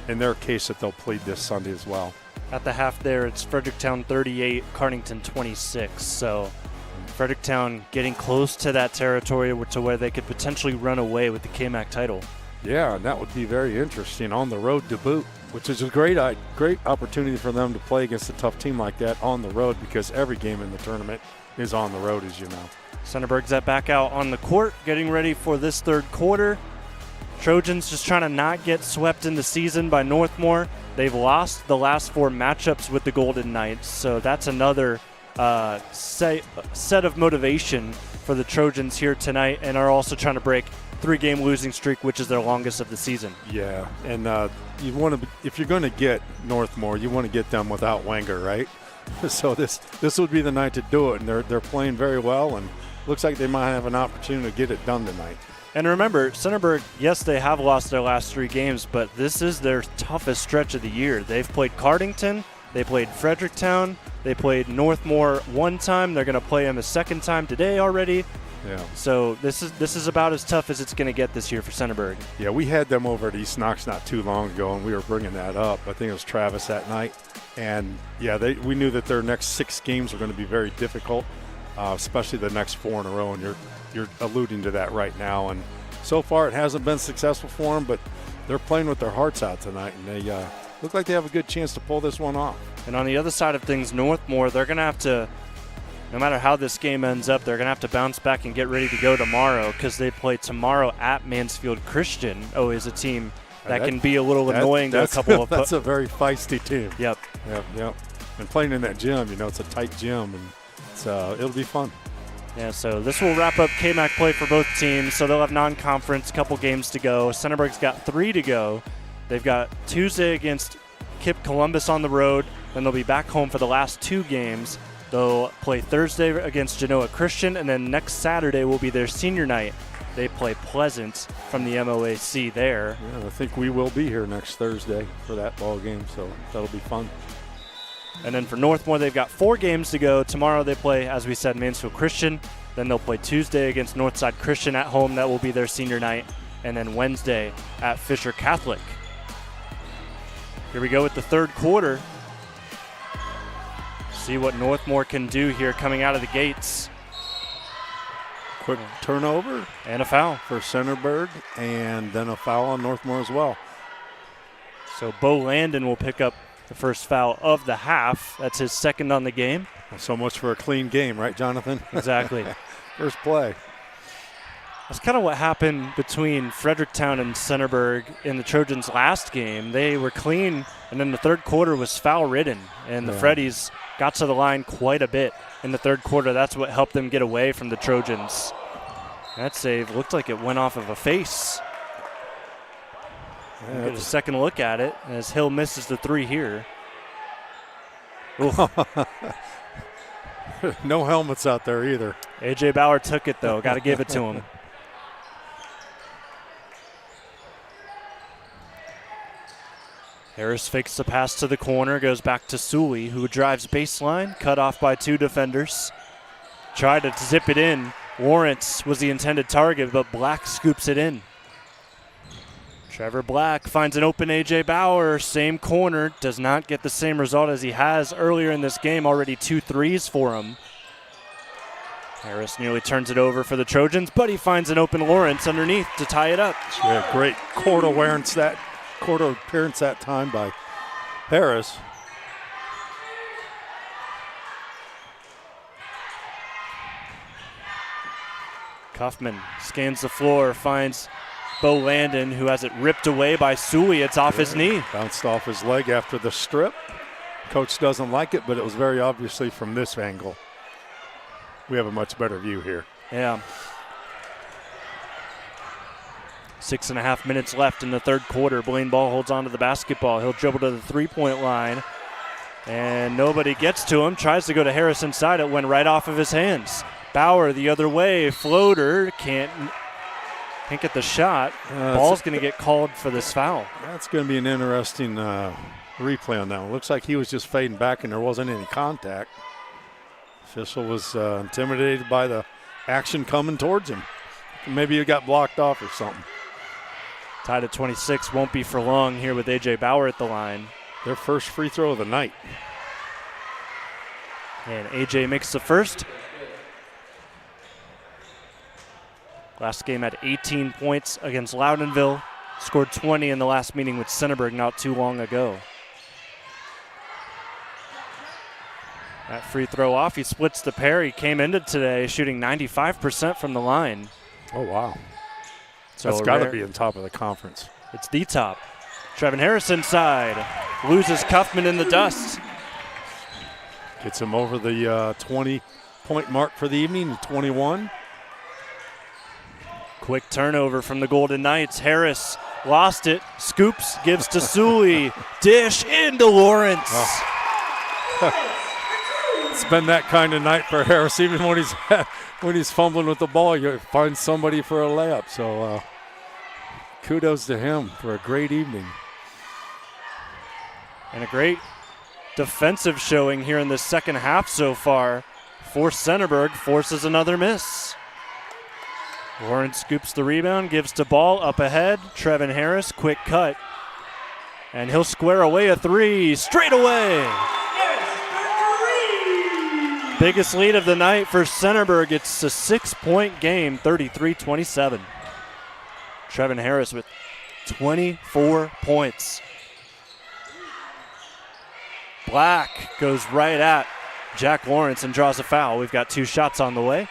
in their case that they'll plead this Sunday as well. At the half there, it's Fredericktown 38, Cardington 26. So Fredericktown getting close to that territory to where they could potentially run away with the KMAC title. Yeah, and that would be very interesting on the road to boot, which is a great opportunity for them to play against a tough team like that on the road, because every game in the tournament is on the road, as you know. Centerburg's back out on the court, getting ready for this third quarter. Trojans just trying to not get swept in the season by Northmor. They've lost the last 4 matchups with the Golden Knights, so that's another set of motivation for the Trojans here tonight, and are also trying to break 3-game losing streak, which is their longest of the season. Yeah, and you want to, if you're going to get Northmor, you want to get them without Wenger, right? So this would be the night to do it, and they're playing very well, and looks like they might have an opportunity to get it done tonight. And remember, Centerburg, yes, they have lost their last 3 games, but this is their toughest stretch of the year. They've played Cardington, they played Fredericktown, they played Northmor one time. They're going to play them a second time today already. Yeah. So this is about as tough as it's going to get this year for Centerburg. Yeah, we had them over at East Knox not too long ago, and we were bringing that up. I think it was Travis that night. And, yeah, we knew that their next 6 games were going to be very difficult, especially the next 4 in a row, and you're alluding to that right now. And so far it hasn't been successful for them, but they're playing with their hearts out tonight, and they look like they have a good chance to pull this one off. And on the other side of things, Northmor, they're going to have to, no matter how this game ends up, they're going to have to bounce back and get ready to go tomorrow, because they play tomorrow at Mansfield Christian. Oh, is a team that can be a little annoying to a couple of. That's a very feisty team. Yep. And playing in that gym, it's a tight gym, and it'll be fun. Yeah, so this will wrap up KMAC play for both teams. So they'll have non-conference, couple games to go. Centerburg's got 3 to go. They've got Tuesday against Kip Columbus on the road. Then they'll be back home for the last 2 games. They'll play Thursday against Genoa Christian, and then next Saturday will be their senior night. They play Pleasant from the MOAC there. Yeah, I think we will be here next Thursday for that ball game, so that'll be fun. And then for Northmor, they've got 4 games to go. Tomorrow they play, as we said, Mansfield Christian. Then they'll play Tuesday against Northside Christian at home. That will be their senior night. And then Wednesday at Fisher Catholic. Here we go with the third quarter. See what Northmor can do here coming out of the gates. Quick turnover. And a foul. For Centerburg, and then a foul on Northmor as well. So Bo Langdon will pick up the first foul of the half. That's his second on the game. Well, so much for a clean game, right, Jonathan? Exactly. First play. That's kind of what happened between Fredericktown and Centerburg in the Trojans' last game. They were clean, and then the third quarter was foul-ridden, and the Freddies got to the line quite a bit in the third quarter. That's what helped them get away from the Trojans. That save looked like it went off of a face. We'll get a second look at it as Hill misses the 3 here. No helmets out there either. A.J. Bauer took it, though. Got to give it to him. Harris fakes the pass to the corner, goes back to Sully, who drives baseline, cut off by 2 defenders. Tried to zip it in. Lawrence was the intended target, but Black scoops it in. Trevor Black finds an open A.J. Bauer, same corner, does not get the same result as he has earlier in this game, already 2 threes for him. Harris nearly turns it over for the Trojans, but he finds an open Lawrence underneath to tie it up. Yeah, great court appearance that time by Harris. Kaufman scans the floor, finds Bo Langdon, who has it ripped away by Sully. It's off his knee. Bounced off his leg after the strip. Coach doesn't like it, but it was very obviously from this angle. We have a much better view here. Yeah. 6.5 minutes left in the third quarter. Blaine Ball holds on to the basketball. He'll dribble to the 3-point line, and nobody gets to him. Tries to go to Harris inside. It went right off of his hands. Bauer the other way. Floater. Can't get the shot. Ball's going to get called for this foul. That's going to be an interesting replay on that one. Looks like he was just fading back and there wasn't any contact. Official was intimidated by the action coming towards him. Maybe it got blocked off or something. Tied at 26, won't be for long here with A.J. Bauer at the line. Their first free throw of the night. And A.J. makes the first. Last game had 18 points against Loudonville. Scored 20 in the last meeting with Centerburg not too long ago. That free throw off, he splits the pair. He came into today shooting 95% from the line. Oh, wow. So that's got to be on top of the conference. It's the top. Trevin Harris inside. Loses Kaufman in the dust. Gets him over the 20-point mark for the evening, 21. Quick turnover from the Golden Knights. Harris lost it. Scoops, gives to Sully. Dish into Lawrence. It's been that kind of night for Harris. Even when he's fumbling with the ball, you find somebody for a layup. So kudos to him for a great evening. And a great defensive showing here in the second half so far. For Centerburg, forces another miss. Lawrence scoops the rebound, gives to Ball up ahead. Trevin Harris, quick cut. And he'll square away a three straight away. Biggest lead of the night for Centerburg. It's a 6-point game, 33-27. Trevin Harris with 24 points. Black goes right at Jack Lawrence and draws a foul. We've got 2 shots on the way.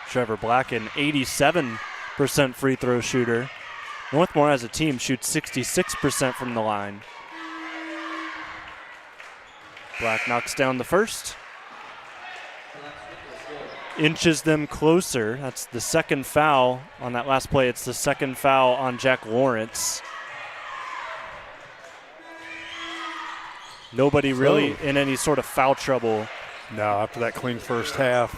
Trevor Black, an 87% free throw shooter. Northmor as a team shoots 66% from the line. Black knocks down the first. Inches them closer. That's the second foul on that last play. It's the second foul on Jack Lawrence. Nobody really in any sort of foul trouble. No, after that clean first half.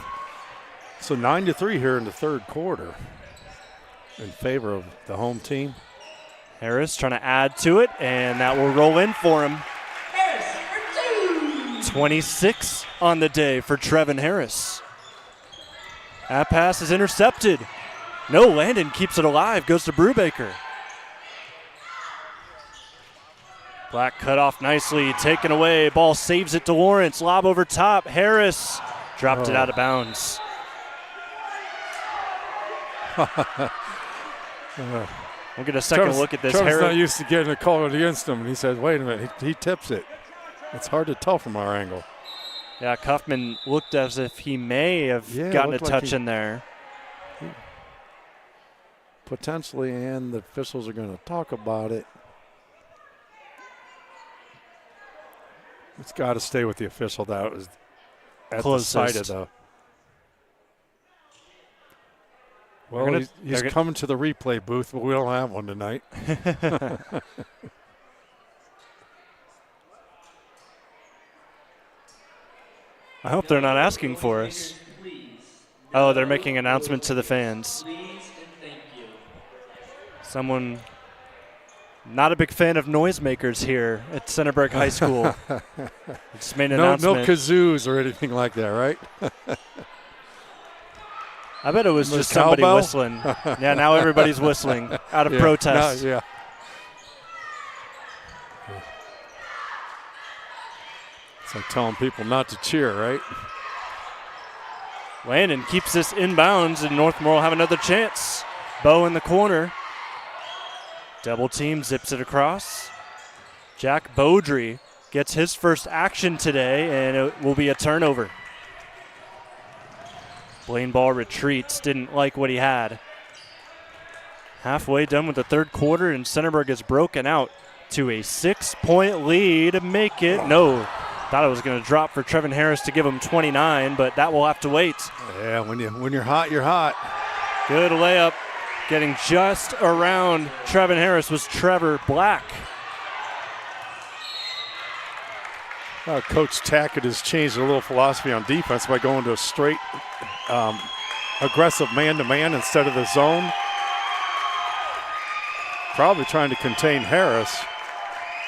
So 9-3 here in the third quarter in favor of the home team. Harris trying to add to it, and that will roll in for him. 26 on the day for Trevin Harris. That pass is intercepted. No, Langdon keeps it alive, goes to Brubaker. Black cut off nicely, taken away. Ball saves it to Lawrence. Lob over top. Harris dropped it out of bounds. We'll get a second look at this. Trevor's not used to getting a call against him, and he said, wait a minute, he tips it. It's hard to tell from our angle. Yeah, Kaufman looked as if he may have gotten a touch in there. Potentially, and the officials are going to talk about it. It's got to stay with the official that was at closest. The side of the. Well, he's coming to the replay booth, but we don't have one tonight. I hope they're not asking for us. Oh, they're making an announcement to the fans. Someone not a big fan of noisemakers here at Centerburg High School. Just made an announcement. No kazoos or anything like that, right? I bet it was just somebody whistling. Yeah, now everybody's whistling out of protest. Yeah. It's like telling people not to cheer, right? Langdon keeps this inbounds, and Northmor will have another chance. Bow in the corner. Double team zips it across. Jack Beaudry gets his first action today, and it will be a turnover. Blaine Ball retreats, didn't like what he had. Halfway done with the third quarter, and Centerburg has broken out to a 6-point lead. Make it. No. Thought it was going to drop for Trevin Harris to give him 29, but that will have to wait. Yeah, when you're hot, you're hot. Good layup. Getting just around Trevin Harris was Trevor Black. Coach Tackett has changed a little philosophy on defense by going to a straight aggressive man-to-man instead of the zone. Probably trying to contain Harris.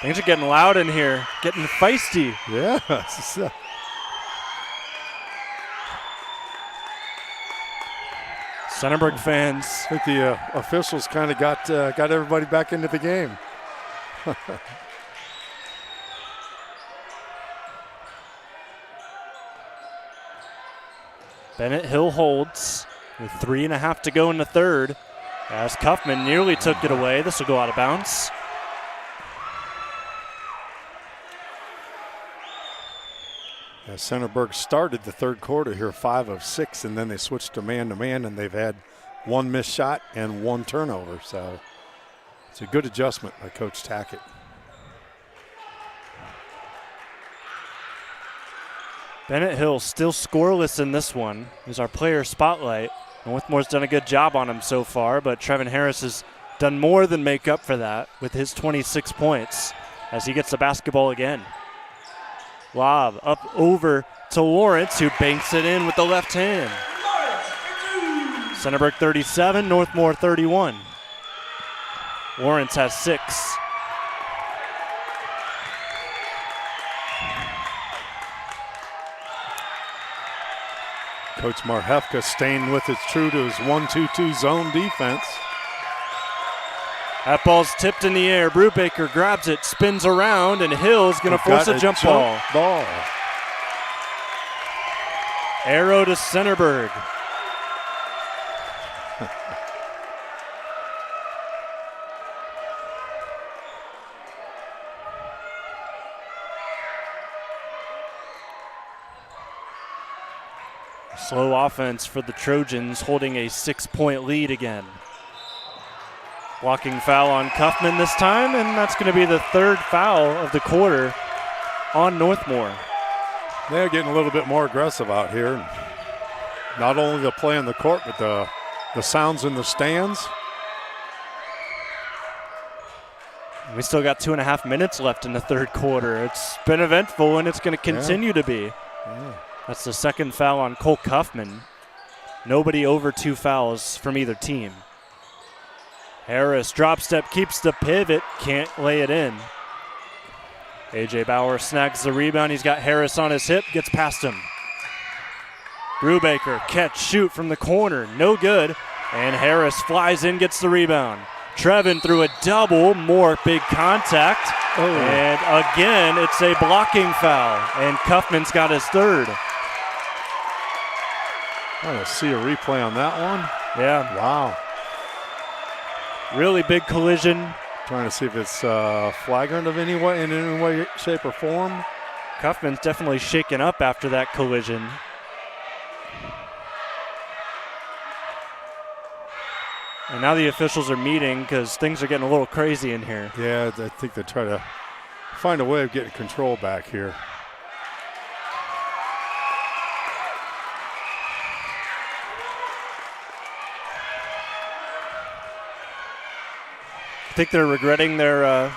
Things are getting loud in here, getting feisty. Yeah. Centerburg fans. I think the officials kind of got everybody back into the game. Bennett Hill holds with 3.5 to go in the third. As Kaufman nearly took it away. This will go out of bounds. Centerburg started the third quarter here 5 of 6, and then they switched to man-to-man, and they've had 1 missed shot and 1 turnover. So it's a good adjustment by Coach Tackett. Bennett Hill still scoreless in this one. He's our player spotlight. Northmore's done a good job on him so far, but Trevin Harris has done more than make up for that with his 26 points as he gets the basketball again. Lob up over to Lawrence, who banks it in with the left hand. Centerburg 37, Northmore 31. Lawrence has 6. Coach Marhefka staying with it true to his 1-2-2 zone defense. That ball's tipped in the air. Brubaker grabs it, spins around, and Hill's going to force a jump ball. Arrow to Centerburg. Slow offense for the Trojans, holding a 6-point lead again. Blocking foul on Kaufman this time, and that's going to be the 3rd foul of the quarter on Northmore. They're getting a little bit more aggressive out here. Not only the play on the court, but the sounds in the stands. We still got 2.5 minutes left in the 3rd quarter. It's been eventful, and it's going to continue to be. Yeah. That's the 2nd foul on Cole Kaufman. Nobody over 2 fouls from either team. Harris drop step, keeps the pivot, can't lay it in. A.J. Bauer snags the rebound. He's got Harris on his hip, gets past him. Brubaker, catch, shoot from the corner, no good. And Harris flies in, gets the rebound. Trevin through a double, more big contact. Oh. And again, it's a blocking foul. And Kaufman's got his 3rd. I want to see a replay on that one. Yeah. Wow. Really big collision. Trying to see if it's flagrant of any way, in any way, shape, or form. Kaufman's definitely shaken up after that collision. And now the officials are meeting because things are getting a little crazy in here. Yeah, I think they try to find a way of getting control back here. I think they're regretting their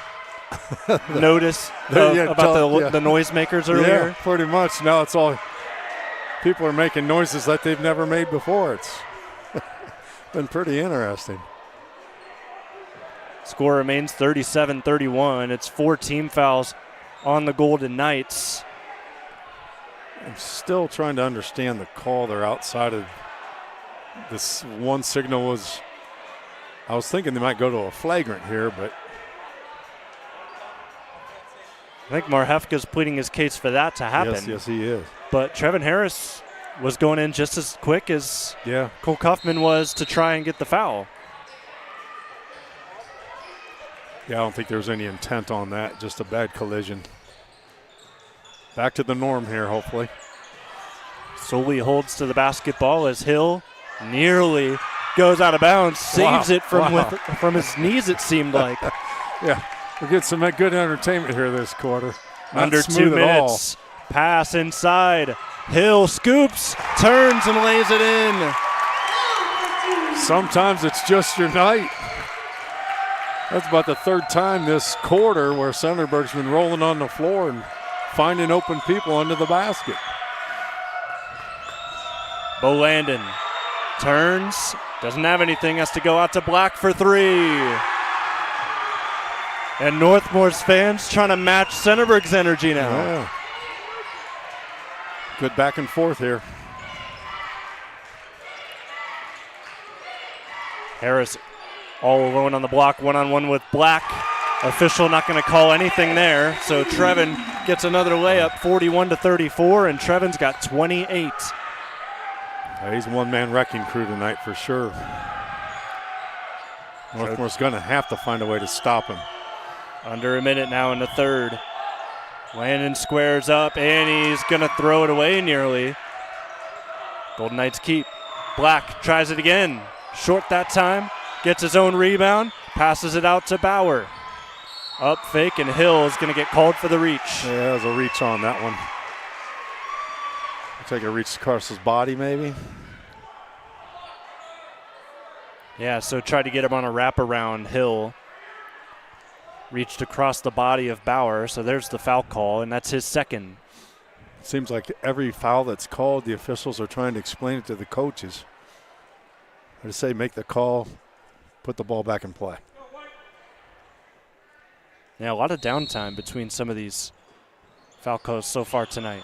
notice about the noisemakers earlier. Yeah, pretty much. Now it's all people are making noises that they've never made before. It's been pretty interesting. Score remains 37-31. It's 4 team fouls on the Golden Knights. I'm still trying to understand the call. They're outside of this one signal was. I was thinking they might go to a flagrant here, but I think Marhefka's pleading his case for that to happen. Yes, he is. But Trevin Harris was going in just as quick as Cole Kaufman was to try and get the foul. Yeah, I don't think there was any intent on that, just a bad collision. Back to the norm here, hopefully. Solely holds to the basketball as Hill nearly goes out of bounds, saves it from his knees, it seemed like. Yeah, we'll get some good entertainment here this quarter. Under 2 minutes. Pass inside. Hill scoops, turns, and lays it in. Sometimes it's just your night. That's about the 3rd time this quarter where Centerburg's been rolling on the floor and finding open people under the basket. Bo Langdon turns, doesn't have anything, has to go out to Black for 3. And Northmore's fans trying to match Centerburg's energy now. Yeah. Good back and forth here. Harris all alone on the block, one-on-one with Black. Official not going to call anything there. So Trevin gets another layup, 41-34, and Trevin's got 28. Yeah, he's a one-man wrecking crew tonight for sure. Northmore's going to have to find a way to stop him. Under a minute now in the 3rd. Langdon squares up, and he's going to throw it away nearly. Golden Knights keep. Black tries it again. Short that time. Gets his own rebound. Passes it out to Bauer. Up fake, and Hill is going to get called for the reach. Yeah, that was a reach on that one. Looks like it reached across his body, maybe. Yeah, so tried to get him on a wraparound. Hill reached across the body of Bauer, so there's the foul call, and that's his second. It seems like every foul that's called, the officials are trying to explain it to the coaches. I just say make the call, put the ball back in play. Yeah, a lot of downtime between some of these foul calls so far tonight.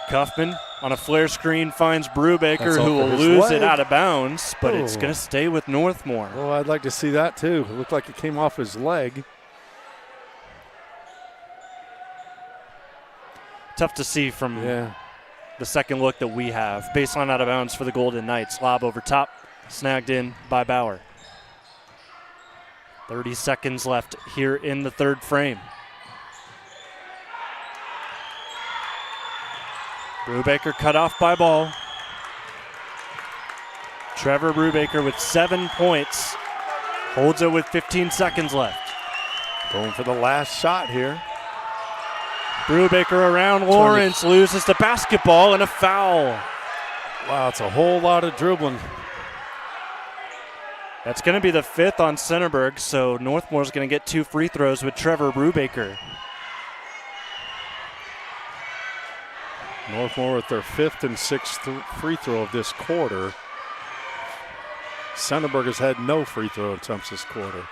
Kaufman on a flare screen finds Brubaker, who will lose it out of bounds, but it's going to stay with Northmor. Oh, I'd like to see that too. It looked like it came off his leg. Tough to see from the second look that we have. Baseline out of bounds for the Golden Knights. Lob over top, snagged in by Bauer. 30 seconds left here in the third frame. Brubaker cut off by Ball. Trevor Brubaker with 7 points. Holds it with 15 seconds left. Going for the last shot here. Brubaker around Lawrence, loses the basketball and a foul. Wow, it's a whole lot of dribbling. That's going to be the fifth on Centerburg, so Northmore's going to get 2 free throws with Trevor Brubaker. Northmor with their 5th and 6th free throw of this quarter. Centerburg has had no free throw attempts this quarter.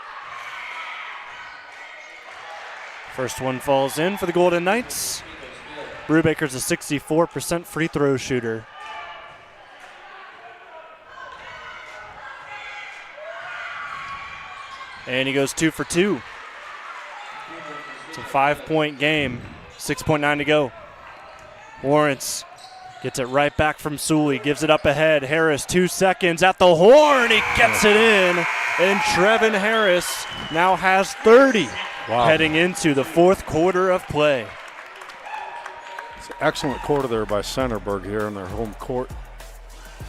First one falls in for the Golden Knights. Brubaker's a 64% free throw shooter. And he goes 2 for 2. It's a 5-point game, 6.9 to go. Lawrence gets it right back from Sully, gives it up ahead. Harris, 2 seconds at the horn. He gets it in, and Trevin Harris now has 30 heading into the fourth quarter of play. It's an excellent quarter there by Centerburg here in their home court.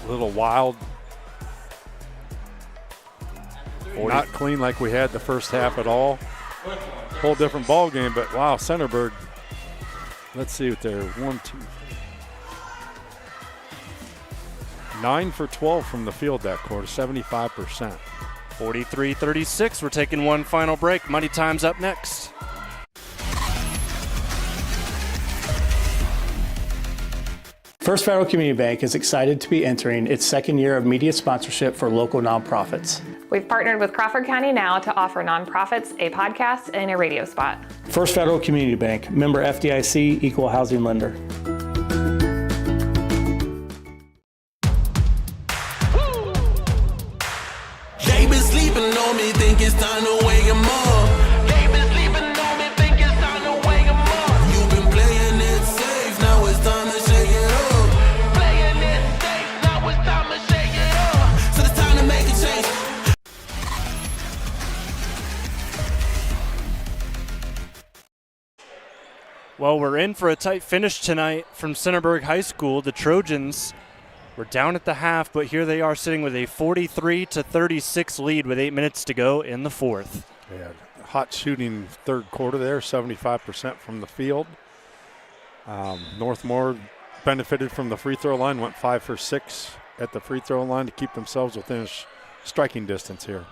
A little wild. Not clean like we had the first half at all. Whole different ball game, but wow, Centerburg. Let's see what they're 1, 2, 9 for 12 from the field that quarter, 75%. 43-36. We're taking one final break. Money Time's up next. First Federal Community Bank is excited to be entering its second year of media sponsorship for local nonprofits. We've partnered with Crawford County Now to offer nonprofits a podcast and a radio spot. First Federal Community Bank, member FDIC, equal housing lender. They been sleeping on me, think it's time to wake 'em up. They been sleeping on me, think it's time to wake 'em up. You've been playing it safe, now it's time to shake it up. Playing it safe, now it's time to shake it up. So it's time to make a change. Well, we're in for a tight finish tonight from Centerburg High School. The Trojans were down at the half, but here they are sitting with a 43-36 lead with 8 minutes to go in the fourth. Yeah, hot shooting third quarter there, 75% from the field. Northmor benefited from the free throw line, went 5 for 6 at the free throw line to keep themselves within striking distance here.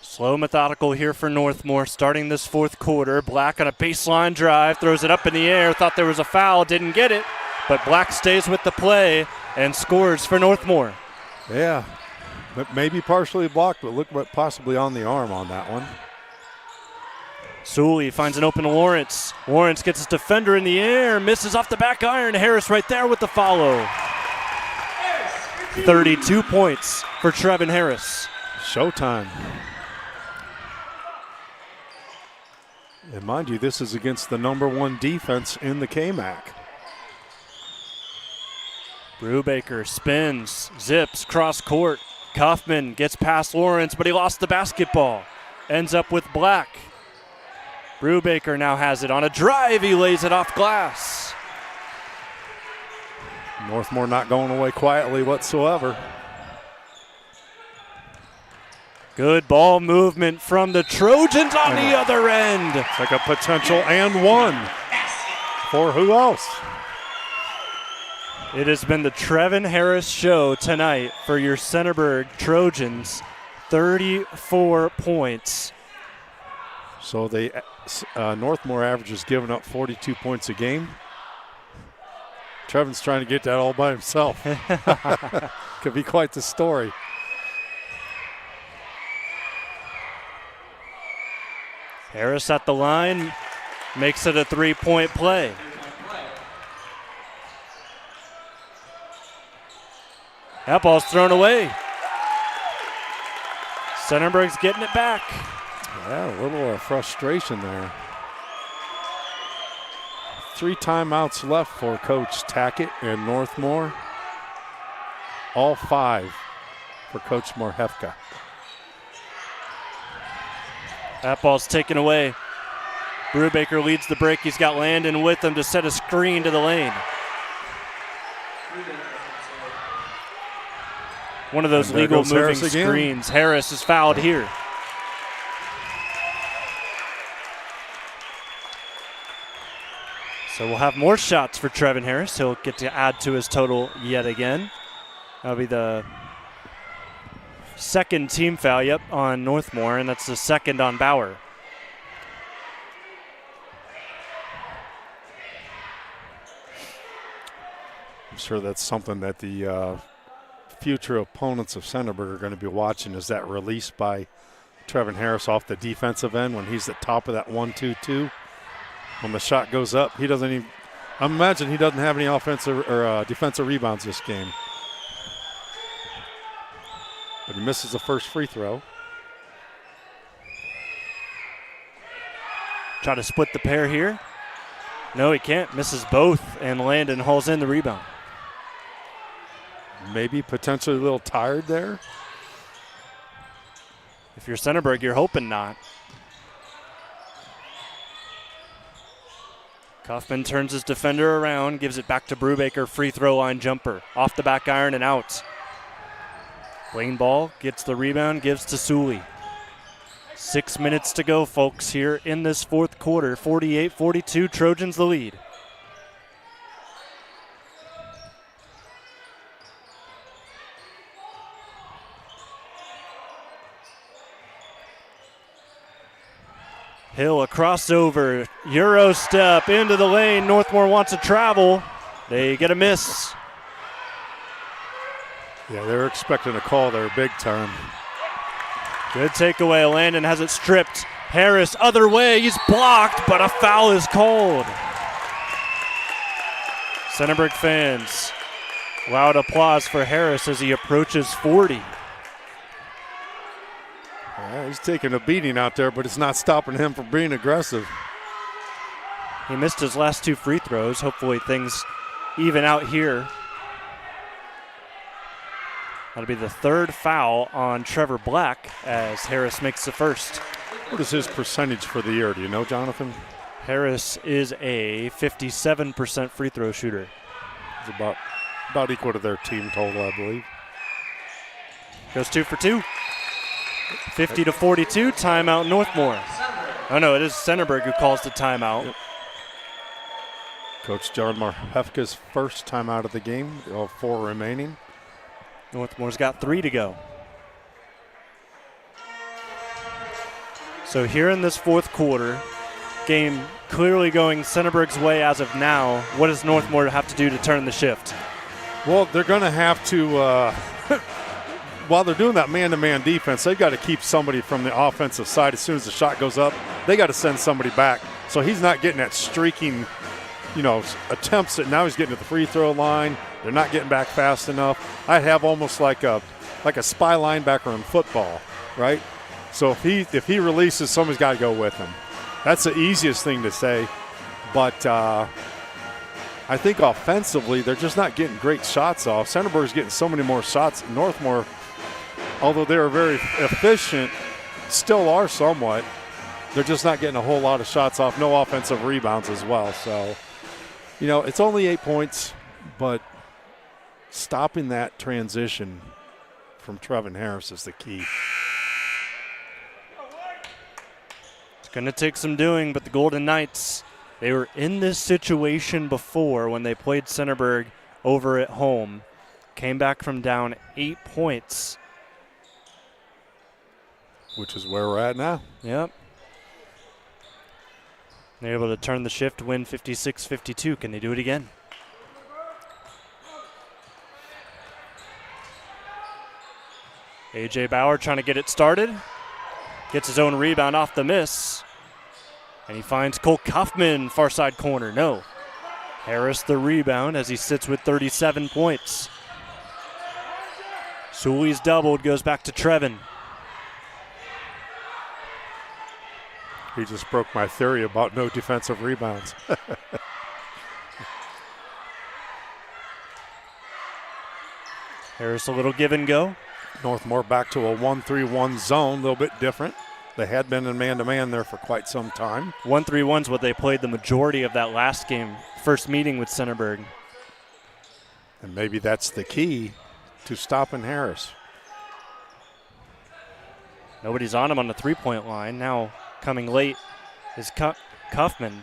Slow, methodical here for Northmor, starting this fourth quarter. Black on a baseline drive, throws it up in the air, thought there was a foul, didn't get it, but Black stays with the play and scores for Northmor. Yeah, but maybe partially blocked, but look what possibly on the arm on that one. Sully finds an open Lawrence. Lawrence gets his defender in the air, misses off the back iron. Harris right there with the follow. 32 points for Trevin Harris. Showtime. And mind you, this is against the #1 defense in the KMAC. Brubaker spins, zips, cross court. Kaufman gets past Lawrence, but he lost the basketball. Ends up with Black. Brubaker now has it on a drive. He lays it off glass. Northmor not going away quietly whatsoever. Good ball movement from the Trojans on the other end. It's like a potential and one for who else? It has been the Trevin Harris show tonight for your Centerburg Trojans. 34 points. So they Northmor averages giving up 42 points a game. Trevin's trying to get that all by himself. Could be quite the story. Harris at the line, makes it a 3-point play. That ball's thrown away. Centerburg's getting it back. Yeah, a little frustration there. 3 timeouts left for Coach Tackett and Northmor. All 5 for Coach Morhefka. That ball's taken away. Brubaker leads the break. He's got Langdon with him to set a screen to the lane. One of those legal moving Harris screens. Harris is fouled here. So we'll have more shots for Trevin Harris. He'll get to add to his total yet again. That'll be the second team foul, on Northmor, and that's the second on Bauer. I'm sure that's something that the future opponents of Centerburg are going to be watching, is that release by Trevin Harris off the defensive end when he's at top of that 1-2-2. When the shot goes up, he doesn't even, I imagine he doesn't have any offensive or defensive rebounds this game. But he misses the first free throw. Try to split the pair here. No, he can't. Misses both, and Langdon hauls in the rebound. Maybe potentially a little tired there. If you're Centerburg, you're hoping not. Kaufman turns his defender around, gives it back to Brubaker, free throw line jumper. Off the back iron and out. Lane ball gets the rebound, gives to Sully. 6 minutes to go, folks, here in this fourth quarter. 48-42, Trojans the lead. Hill, a crossover, Euro step into the lane. Northmor wants to travel. They get a miss. Yeah, they're expecting a call there big time. Good takeaway. Langdon has it stripped. Harris, other way. He's blocked, but a foul is called. Centerburg fans, loud applause for Harris as he approaches 40. Yeah, he's taking a beating out there, but it's not stopping him from being aggressive. He missed his last 2 free throws. Hopefully things even out here. That'll be the third foul on Trevor Black as Harris makes the first. What is his percentage for the year? Do you know, Jonathan? Harris is a 57% free throw shooter. It's about equal to their team total, I believe. Goes 2 for 2. 50-42, timeout Northmor. Oh no, it is Centerburg who calls the timeout. Yep. Coach John Morhefka's first timeout of the game, all 4 remaining. Northmore's got 3 to go. So here in this fourth quarter, game clearly going Centerburg's way as of now. What does Northmor have to do to turn the shift? Well, they're going to have to, while they're doing that man-to-man defense, they've got to keep somebody from the offensive side. As soon as the shot goes up, they got to send somebody back. So he's not getting that streaking, attempts that now he's getting to the free throw line. They're not getting back fast enough. I'd have almost like a spy linebacker in football, right? So if he releases, somebody's got to go with him. That's the easiest thing to say, but I think offensively, they're just not getting great shots off. Centerburg's getting so many more shots. Northmor, although they're very efficient, still are somewhat. They're just not getting a whole lot of shots off. No offensive rebounds as well. So, you know, it's only 8 points, but stopping that transition from Trevin Harris is the key. It's going to take some doing, but the Golden Knights, they were in this situation before when they played Centerburg over at home. Came back from down 8 points. Which is where we're at now. Yep. They're able to turn the shift, win 56-52. Can they do it again? A.J. Bauer trying to get it started. Gets his own rebound off the miss. And he finds Cole Kaufman, far side corner. No. Harris the rebound as he sits with 37 points. Sully's doubled, goes back to Trevin. He just broke my theory about no defensive rebounds. Harris a little give and go. Northmor back to a 1-3-1 zone, a little bit different. They had been in man-to-man there for quite some time. 1-3-1 is what they played the majority of that last game, first meeting with Centerburg. And maybe that's the key to stopping Harris. Nobody's on him on the three-point line. Now coming late is Kaufman.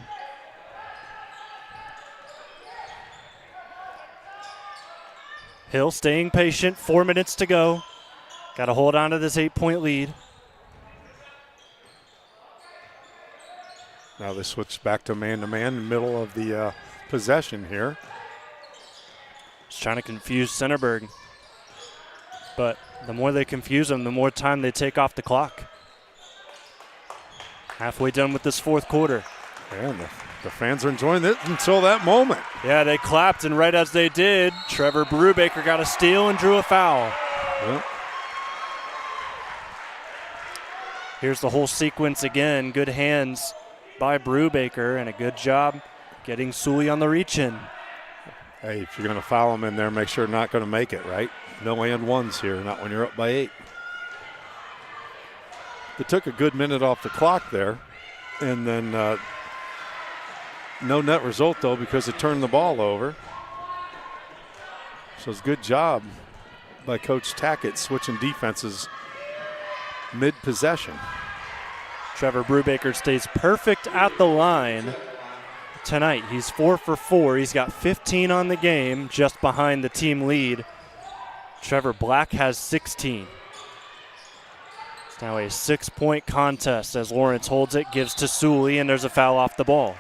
Hill staying patient, 4 minutes to go. Got to hold on to this 8-point lead. Now they switch back to man-to-man in the middle of the possession here. Just trying to confuse Centerburg. But the more they confuse them, the more time they take off the clock. Halfway done with this fourth quarter. And the fans are enjoying it until that moment. Yeah, they clapped, and right as they did, Trevor Brubaker got a steal and drew a foul. Yep. Here's the whole sequence again. Good hands by Brubaker, and a good job getting Sully on the reach-in. Hey, if you're going to foul him in there, make sure you're not going to make it, right? No and ones here, not when you're up by 8. They took a good minute off the clock there, and then no net result, though, because it turned the ball over. So it's a good job by Coach Tackett switching defenses mid-possession. Trevor Brubaker stays perfect at the line tonight. He's 4 for 4. He's got 15 on the game, just behind the team lead. Trevor Black has 16. It's now a 6-point contest as Lawrence holds it, gives to Sully, and there's a foul off the ball.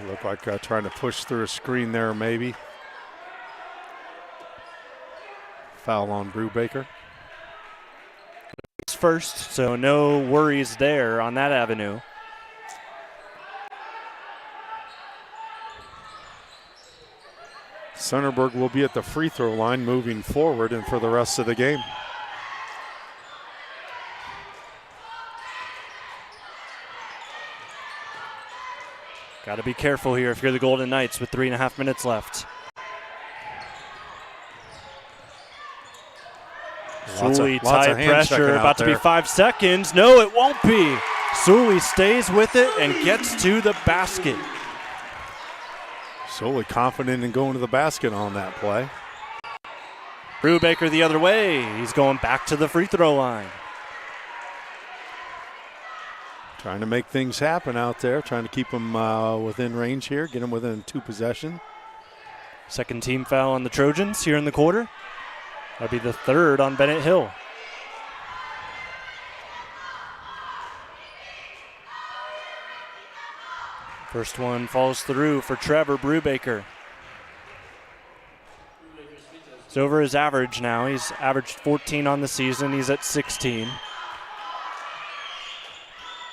It looked like trying to push through a screen there, maybe. Foul on Brubaker. First, so no worries there on that avenue. Centerburg will be at the free throw line moving forward and for the rest of the game. Got to be careful here if you're the Golden Knights with 3.5 minutes left. Sully, tight pressure, about to be 5 seconds. No, it won't be. Sully stays with it and gets to the basket. Sully confident in going to the basket on that play. Brubaker the other way. He's going back to the free throw line. Trying to make things happen out there, trying to keep them within range here, get them within 2 possessions. Second team foul on the Trojans here in the quarter. That'll be the 3rd on Bennett Hill. First one falls through for Trevor Brubaker. It's over his average now. He's averaged 14 on the season. He's at 16.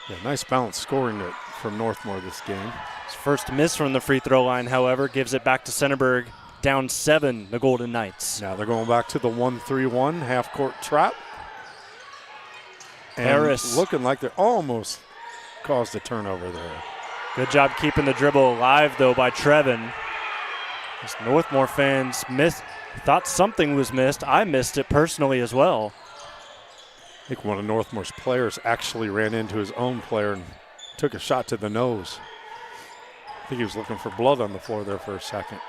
Yeah, nice balanced scoring from Northmor this game. His first miss from the free throw line, however, gives it back to Centerburg. Down 7, the Golden Knights. Now they're going back to the 1-3-1 half-court trap. And Harris looking like they're almost caused a turnover there. Good job keeping the dribble alive, though, by Trevin. As Northmor fans thought something was missed. I missed it personally as well. I think one of Northmor's players actually ran into his own player and took a shot to the nose. I think he was looking for blood on the floor there for a second.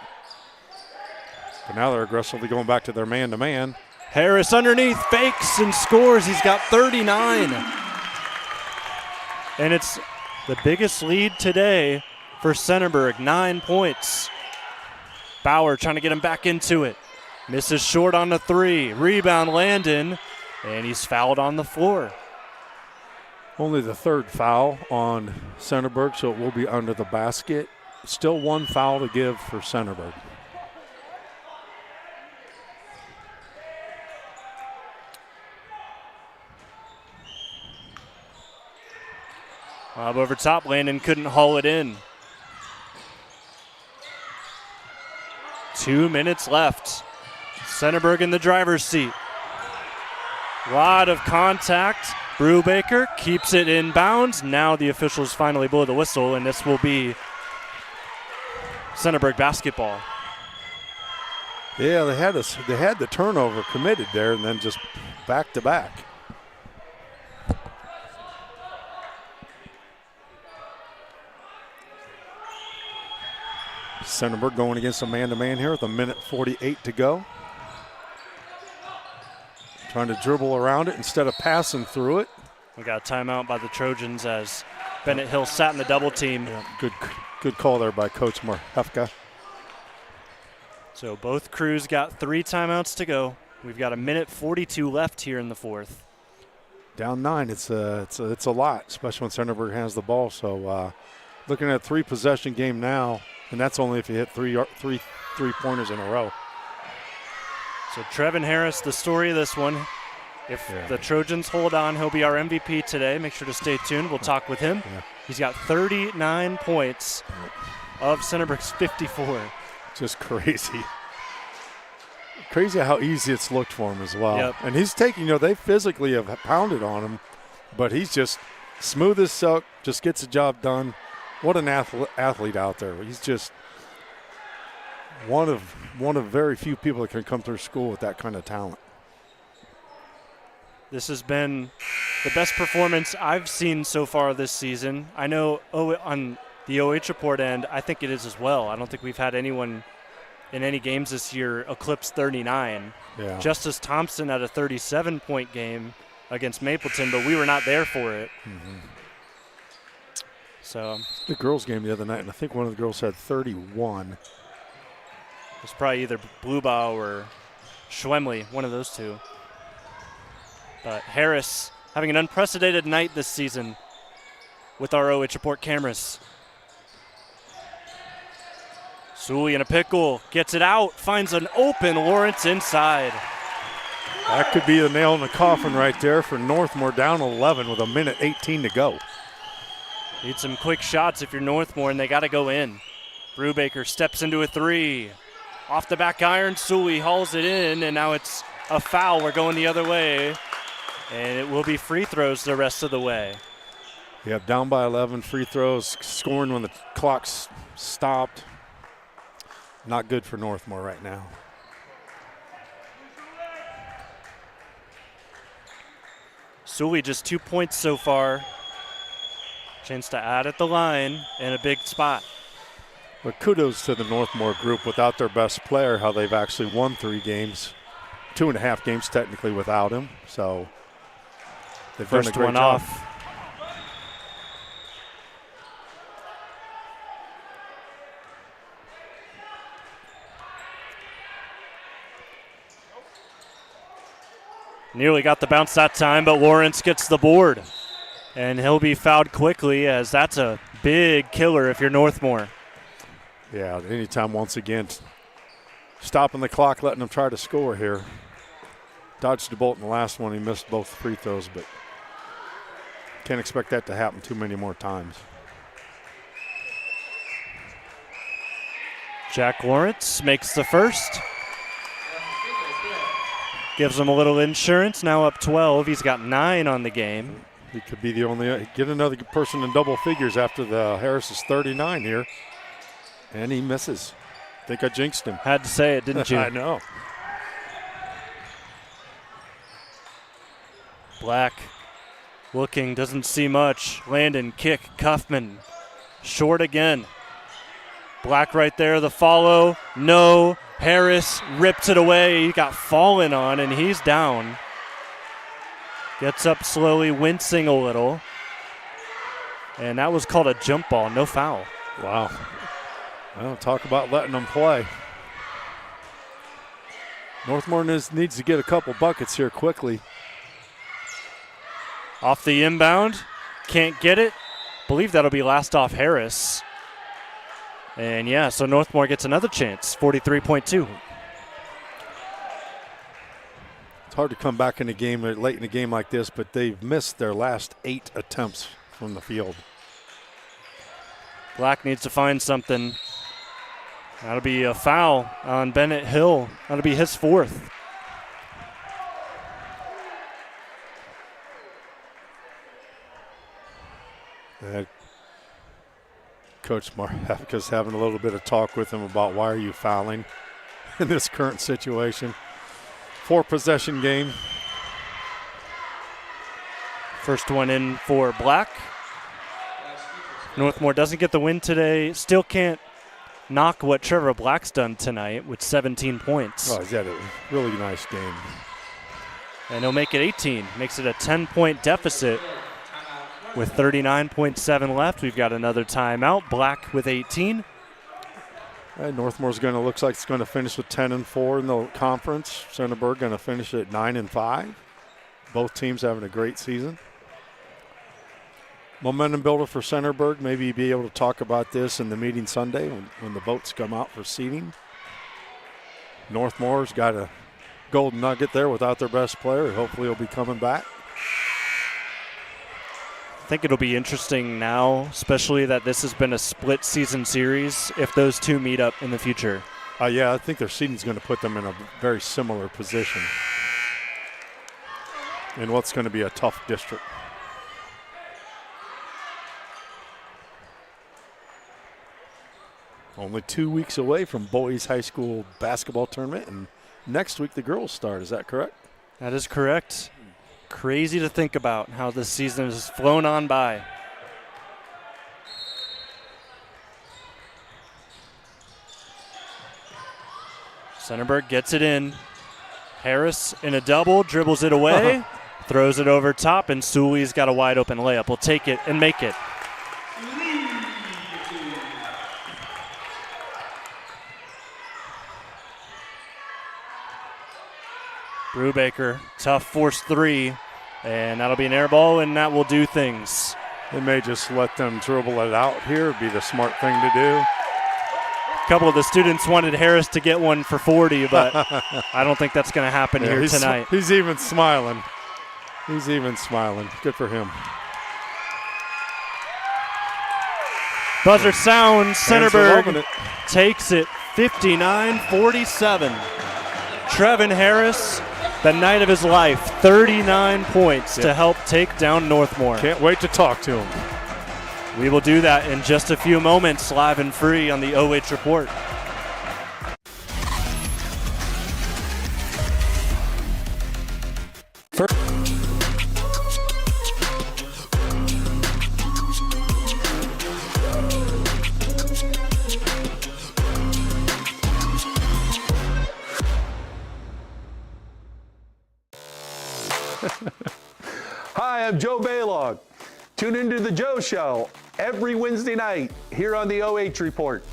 But now they're aggressively going back to their man-to-man. Harris underneath, fakes and scores. He's got 39. And it's the biggest lead today for Centerburg, 9 points. Bauer trying to get him back into it. Misses short on the three. Rebound Langdon, and he's fouled on the floor. Only the third foul on Centerburg, so it will be under the basket. Still one foul to give for Centerburg. Lob over top, Langdon couldn't haul it in. 2 minutes left. Centerburg in the driver's seat. Lot of contact. Brubaker keeps it in bounds. Now the officials finally blow the whistle, and this will be Centerburg basketball. Yeah, they had the turnover committed there, and then just back to back. Centerburg going against a man-to-man here with 1:48 to go. Trying to dribble around it instead of passing through it. We got a timeout by the Trojans as Bennett Hill sat in the double team. Yeah, good call there by Coach Marhefka. So both crews got 3 timeouts to go. We've got 1:42 left here in the fourth. Down 9, it's a lot, especially when Centerburg has the ball. So looking at a 3-possession game now, and that's only if you hit three-pointers in a row. So Trevin Harris, the story of this one. If the Trojans hold on, he'll be our MVP today. Make sure to stay tuned. We'll talk with him. Yeah. He's got 39 points of Centerburg's 54. Just crazy. Crazy how easy it's looked for him as well. Yep. And he's taking, they physically have pounded on him, but he's just smooth as silk, just gets the job done. What an athlete out there. He's just one of very few people that can come through school with that kind of talent. This has been the best performance I've seen so far this season. I know on the OH report end, I think it is as well. I don't think we've had anyone in any games this year eclipse 39. Yeah. Justice Thompson had a 37-point game against Mapleton, but we were not there for it. Mm-hmm. So the girls' game the other night, and I think one of the girls had 31. It's probably either Bluebow or Schwemley, one of those two. But Harris having an unprecedented night this season with our OH Report cameras. Sully in a pickle, gets it out, finds an open Lawrence inside. That could be the nail in the coffin right there for Northmor, down 11 with 1:18 to go. Need some quick shots if you're Northmor, and they got to go in. Brubaker steps into a 3. Off the back iron, Sully hauls it in, and now it's a foul. We're going the other way, and it will be free throws the rest of the way. Yeah, down by 11, free throws, scoring when the clock's stopped. Not good for Northmor right now. Sully just 2 points so far. Chance to add at the line and a big spot. But kudos to the Northmor group without their best player, how they've actually won 3 games, 2.5 games technically without him. So they've done a great job. Off. Nearly got the bounce that time, but Lawrence gets the board. And he'll be fouled quickly, as that's a big killer if you're Northmor. Yeah, anytime once again, stopping the clock, letting them try to score here. Dodged a bullet in the last one. He missed both free throws, but can't expect that to happen too many more times. Jack Lawrence makes the first. Gives him a little insurance, now up 12. He's got 9 on the game. He could be the only, get another person in double figures after the Harris is 39 here. And he misses. I think I jinxed him. Had to say it, didn't you? I know. Black looking, doesn't see much. Langdon, kick, Kaufman. Short again. Black right there, the follow. No. Harris ripped it away. He got fallen on, and he's down. Gets up slowly, wincing a little. And that was called a jump ball, no foul. Wow. Well, talk about letting them play. Northmor needs to get a couple buckets here quickly. Off the inbound, can't get it. Believe that'll be last off Harris. And yeah, so Northmor gets another chance, 43.2. It's hard to come back in a game late in a game like this, but they've missed their last 8 attempts from the field. Black needs to find something. That'll be a foul on Bennett Hill. That'll be his 4th. Coach Marhafka's having a little bit of talk with him about why are you fouling in this current situation. 4-possession game. First one in for Black. Northmor doesn't get the win today. Still can't knock what Trevor Black's done tonight with 17 points. Oh, he's had a really nice game. And he'll make it 18. Makes it a 10-point deficit. With 39.7 left, we've got another timeout. Black with 18. Northmore's looks like it's going to finish with 10-4 in the conference. Centerburg going to finish at 9-5. Both teams having a great season. Momentum builder for Centerburg. Maybe be able to talk about this in the meeting Sunday when the votes come out for seeding. Northmore's got a golden nugget there without their best player. Hopefully he'll be coming back. I think it'll be interesting now, especially that this has been a split season series, if those two meet up in the future. Yeah, I think their seeding is going to put them in a very similar position in what's going to be a tough district. Only 2 weeks away from boys high school basketball tournament, and next week the girls start. Is that correct? That is correct. Crazy to think about how this season has flown on by. Centerburg gets it in. Harris in a double, dribbles it away, throws it over top, and Sully's got a wide open layup. Will take it and make it. Brubaker, tough force 3, and that'll be an air ball, and that will do things. They may just let them dribble it out here. It'd be the smart thing to do. A couple of the students wanted Harris to get one for 40, but I don't think that's going to happen here tonight. He's even smiling. He's even smiling. Good for him. Buzzer sounds. Centerburg takes it 59-47. Trevin Harris, the night of his life, 39 points to help take down Northmor. Can't wait to talk to him. We will do that in just a few moments, live and free on the OH Report. Hi, I'm Joe Baylog. Tune into the Joe Show every Wednesday night here on the OH Report.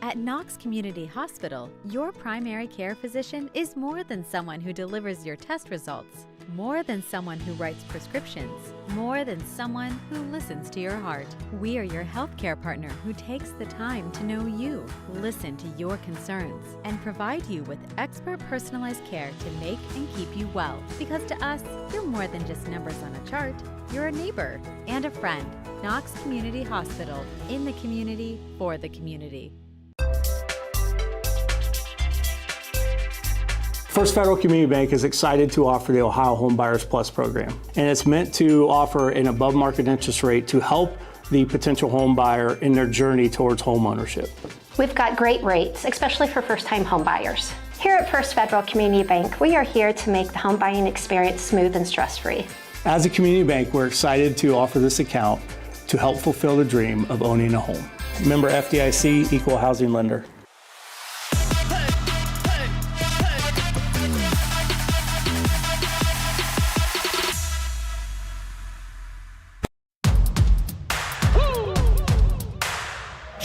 At Knox Community Hospital, your primary care physician is more than someone who delivers your test results, more than someone who writes prescriptions, more than someone who listens to your heart. We are your healthcare partner who takes the time to know you, listen to your concerns, and provide you with expert personalized care to make and keep you well. Because to us, you're more than just numbers on a chart. You're a neighbor and a friend. Knox Community Hospital, in the community, for the community. First Federal Community Bank is excited to offer the Ohio Home Buyers Plus program, and it's meant to offer an above-market interest rate to help the potential home buyer in their journey towards home ownership. We've got great rates, especially for first-time home buyers. Here at First Federal Community Bank, we are here to make the home buying experience smooth and stress-free. As a community bank, we're excited to offer this account to help fulfill the dream of owning a home. Member FDIC, Equal Housing Lender.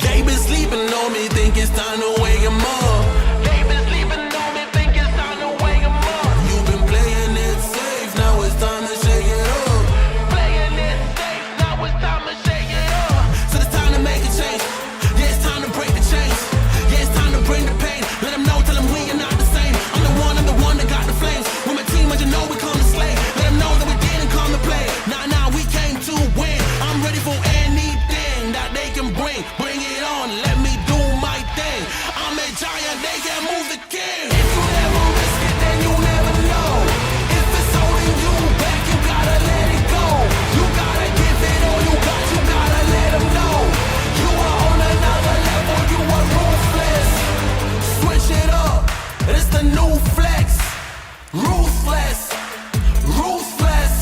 They been sleeping on me, think it's time to wake 'em up. They been sleeping on me, think it's time to wake 'em up. You've been playing it safe, now it's time to shake it up. Playing it safe, now it's time to shake it up. So it's time to make a change. Yeah, it's time to break the chains. Yeah, it's time to bring the pain. Let them know, tell them we are not the same. I'm the one that got the flames. With my team, as you know, we come to slay. Let them know that we didn't come to play. Nah, we came to win. I'm ready for anything that they can bring. Bring it on, let me do my thing. I'm a giant, they can't move the king. If you never risk it, then you never know. If it's holding you back, you gotta let it go. You gotta give it all you got, you gotta let them know. You are on another level, you are ruthless. Switch it up, it's the new flex. Ruthless, ruthless.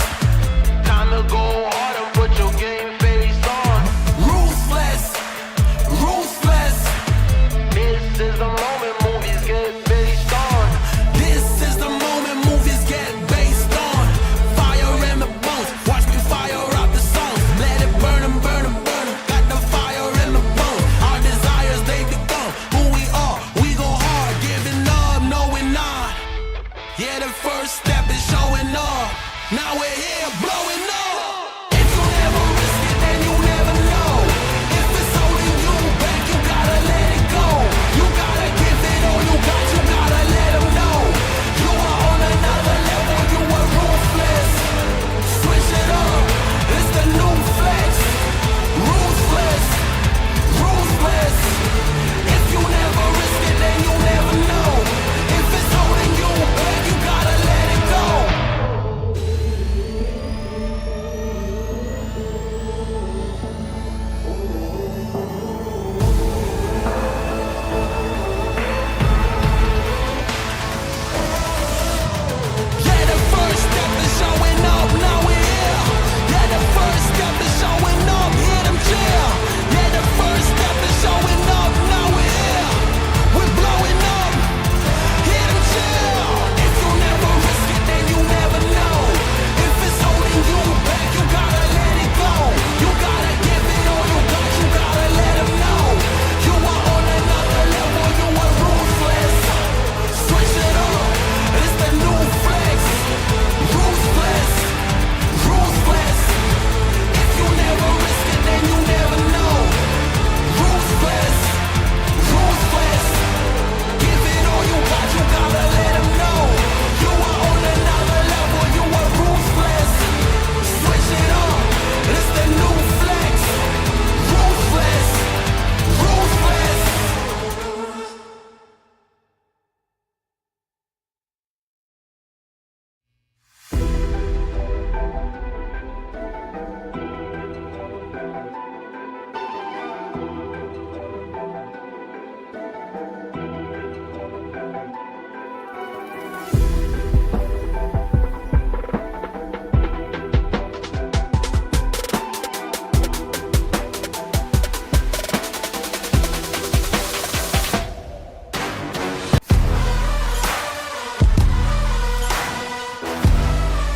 Time to go hard and put your game face on. Ruthless, ruthless. This is the moment movies get based on. This is the moment movies get based on. Fire in the bones, watch me fire up the songs. Let it burn 'em, burn 'em, burn 'em. Got the fire in the bones. Our desires, they become who we are. We go hard, giving up, no we're not. Yeah, the first step is showing up. Now we're here, blowing up. If you never risk it, then you never know. If it's holding you back, you gotta let it go. You gotta give it all you got, you gotta let them know. You are on another level, you are ruthless. Switch it up, it's the new flex. Ruthless, ruthless. If you never risk it, then you never know. If it's holding you back, you gotta let it go. Yeah, the first step is showing up, now we're here. Yeah, the first step is showing up, hear them cheer. Yeah, the first step is showing up, now we're here. We're blowing up, hear them cheer. If you never risk it, then you never know. If it's holding you back, you gotta let it go. You gotta give it all you got, you gotta let them know. You are on another level, you are ruthless. Switch it up, it's the new flex. Ruthless, ruthless. If you never risk it, then you never know. Ruthless, ruthless. Give it all you got, you gotta let them know. You are on another level, you are ruthless. Switch it up, it's the new flex. Ruthless, ruthless.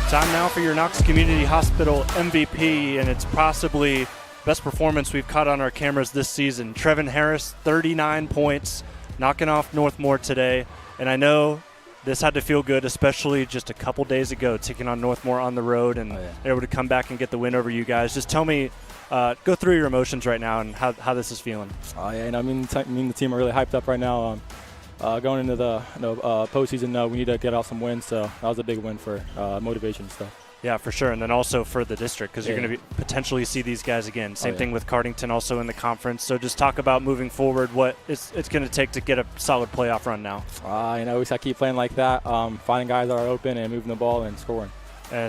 Time now for your Knox Community Hospital MVP, and it's possibly best performance we've caught on our cameras this season. Trevin Harris, 39 points, knocking off Northmor today. And I know this had to feel good, especially just a couple days ago, taking on Northmor on the road and able to come back and get the win over you guys. Just tell me, go through your emotions right now and how this is feeling. The team are really hyped up right now. Going into the postseason, we need to get out some wins, so that was a big win for motivation and stuff. Yeah, for sure. And then also for the district, because you're going to potentially see these guys again. Same thing with Cardington also in the conference. So just talk about moving forward, what it's going to take to get a solid playoff run now. We just got to keep playing like that, finding guys that are open and moving the ball and scoring.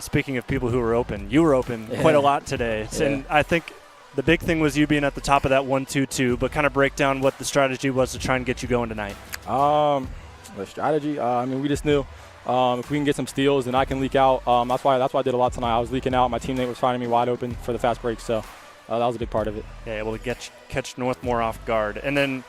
Speaking of people who were open, you were open quite a lot today. Yeah. And I think the big thing was you being at the top of that 1-2-2, but kind of break down what the strategy was to try and get you going tonight. The strategy, we just knew if we can get some steals and I can leak out. That's why I did a lot tonight. I was leaking out. My teammate was finding me wide open for the fast break, so that was a big part of it. Yeah, able to catch Northmor off guard. And then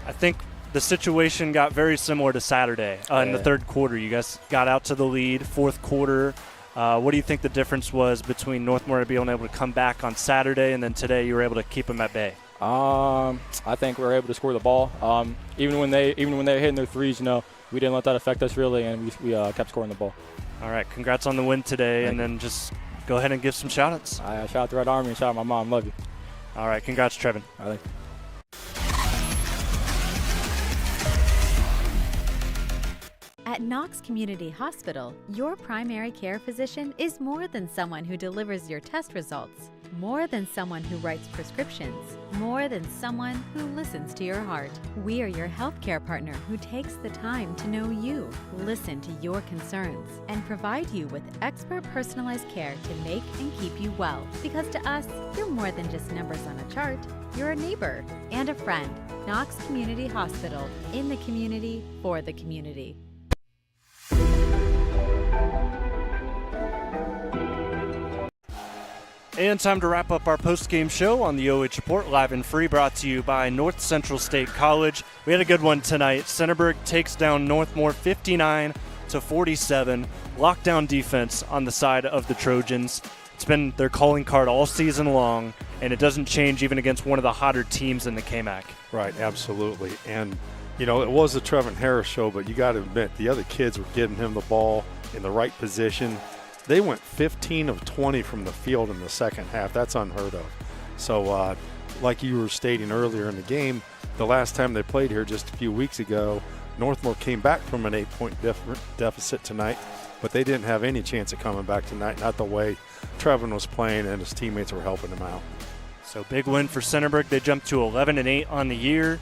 I think the situation got very similar to Saturday in the third quarter. You guys got out to the lead, fourth quarter. What do you think the difference was between Northmor being able to come back on Saturday and then today you were able to keep them at bay? I think we were able to score the ball. Even when they were hitting their threes, we didn't let that affect us really, and we kept scoring the ball. All right, congrats on the win today, and then just go ahead and give some shout-outs. I shout out the Red Army and shout out my mom. Love you. All right, congrats, Trevin. All right. At Knox Community Hospital, your primary care physician is more than someone who delivers your test results, more than someone who writes prescriptions, more than someone who listens to your heart. We are your healthcare partner who takes the time to know you, listen to your concerns, and provide you with expert personalized care to make and keep you well. Because to us, you're more than just numbers on a chart. You're a neighbor and a friend. Knox Community Hospital, in the community, for the community. And time to wrap up our post-game show on the OH Report, live and free, brought to you by North Central State College. We had a good one tonight. Centerburg takes down Northmor 59-47. Lockdown defense on the side of the Trojans. It's been their calling card all season long, and it doesn't change even against one of the hotter teams in the KMAC. Right, absolutely. And, it was the Trevin Harris show, but you got to admit, the other kids were getting him the ball in the right position. They went 15 of 20 from the field in the second half. That's unheard of. So, like you were stating earlier in the game, the last time they played here just a few weeks ago, Northmor came back from an 8-point deficit tonight, but they didn't have any chance of coming back tonight, not the way Trevin was playing and his teammates were helping him out. So big win for Centerburg. They jumped to 11-8 on the year,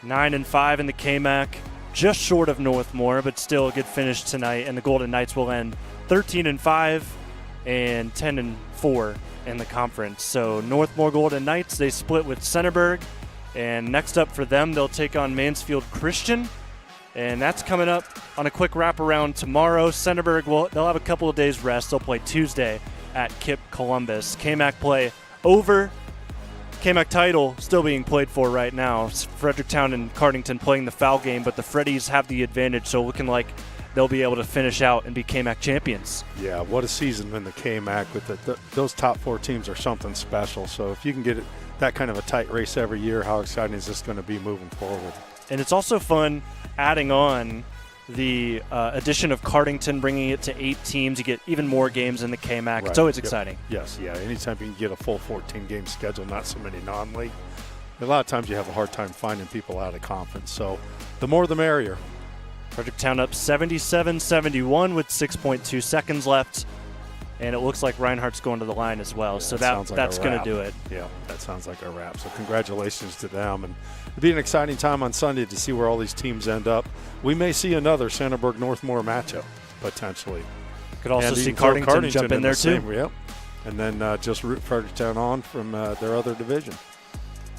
9-5 in the KMAC, just short of Northmor, but still a good finish tonight, and the Golden Knights will end 13-5 and 10-4 in the conference. So Northmor Golden Knights, they split with Centerburg, and next up for them, they'll take on Mansfield Christian, and that's coming up on a quick wraparound tomorrow. Centerburg, they'll have a couple of days rest. They'll play Tuesday at Kip Columbus. KMAC play over. KMAC title still being played for right now. Fredericktown and Cardington playing the foul game, but the Freddies have the advantage, so looking like they'll be able to finish out and be KMAC champions. Yeah, what a season in the KMAC. With those top four teams are something special. So if you can get that kind of a tight race every year, how exciting is this going to be moving forward? And it's also fun adding on the addition of Cardington, bringing it to 8 teams. You get even more games in the KMAC. Right. It's always exciting. Yes, yeah. Anytime you can get a full 14-game schedule, not so many non-league. A lot of times you have a hard time finding people out of conference. So the more the merrier. Fredericktown up 77-71 with 6.2 seconds left. And it looks like Reinhardt's going to the line as well. Yeah, so that's going to do it. Yeah, that sounds like a wrap. So congratulations to them. And it'll be an exciting time on Sunday to see where all these teams end up. We may see another Centerburg-Northmor matchup, potentially. Could also see Cardington jump in there too. Yep. And then just root Fredericktown on from their other division.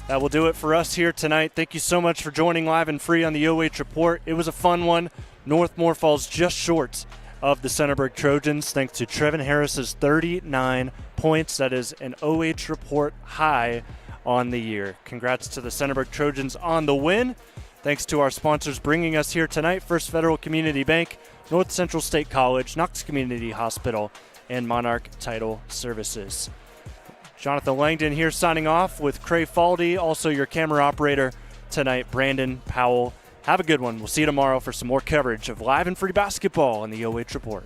That will do it for us here tonight. Thank you so much for joining live and free on the OH Report. It was a fun one. Northmor falls just short of the Centerburg Trojans thanks to Trevin Harris's 39 points. That is an OH Report high on the year. Congrats to the Centerburg Trojans on the win. Thanks to our sponsors bringing us here tonight, First Federal Community Bank, North Central State College, Knox Community Hospital, and Monarch Title Services. Jonathon Langdon here signing off with Cray Falde, also your camera operator tonight, Brandon Powell. Have a good one. We'll see you tomorrow for some more coverage of live and free basketball on the OH Report.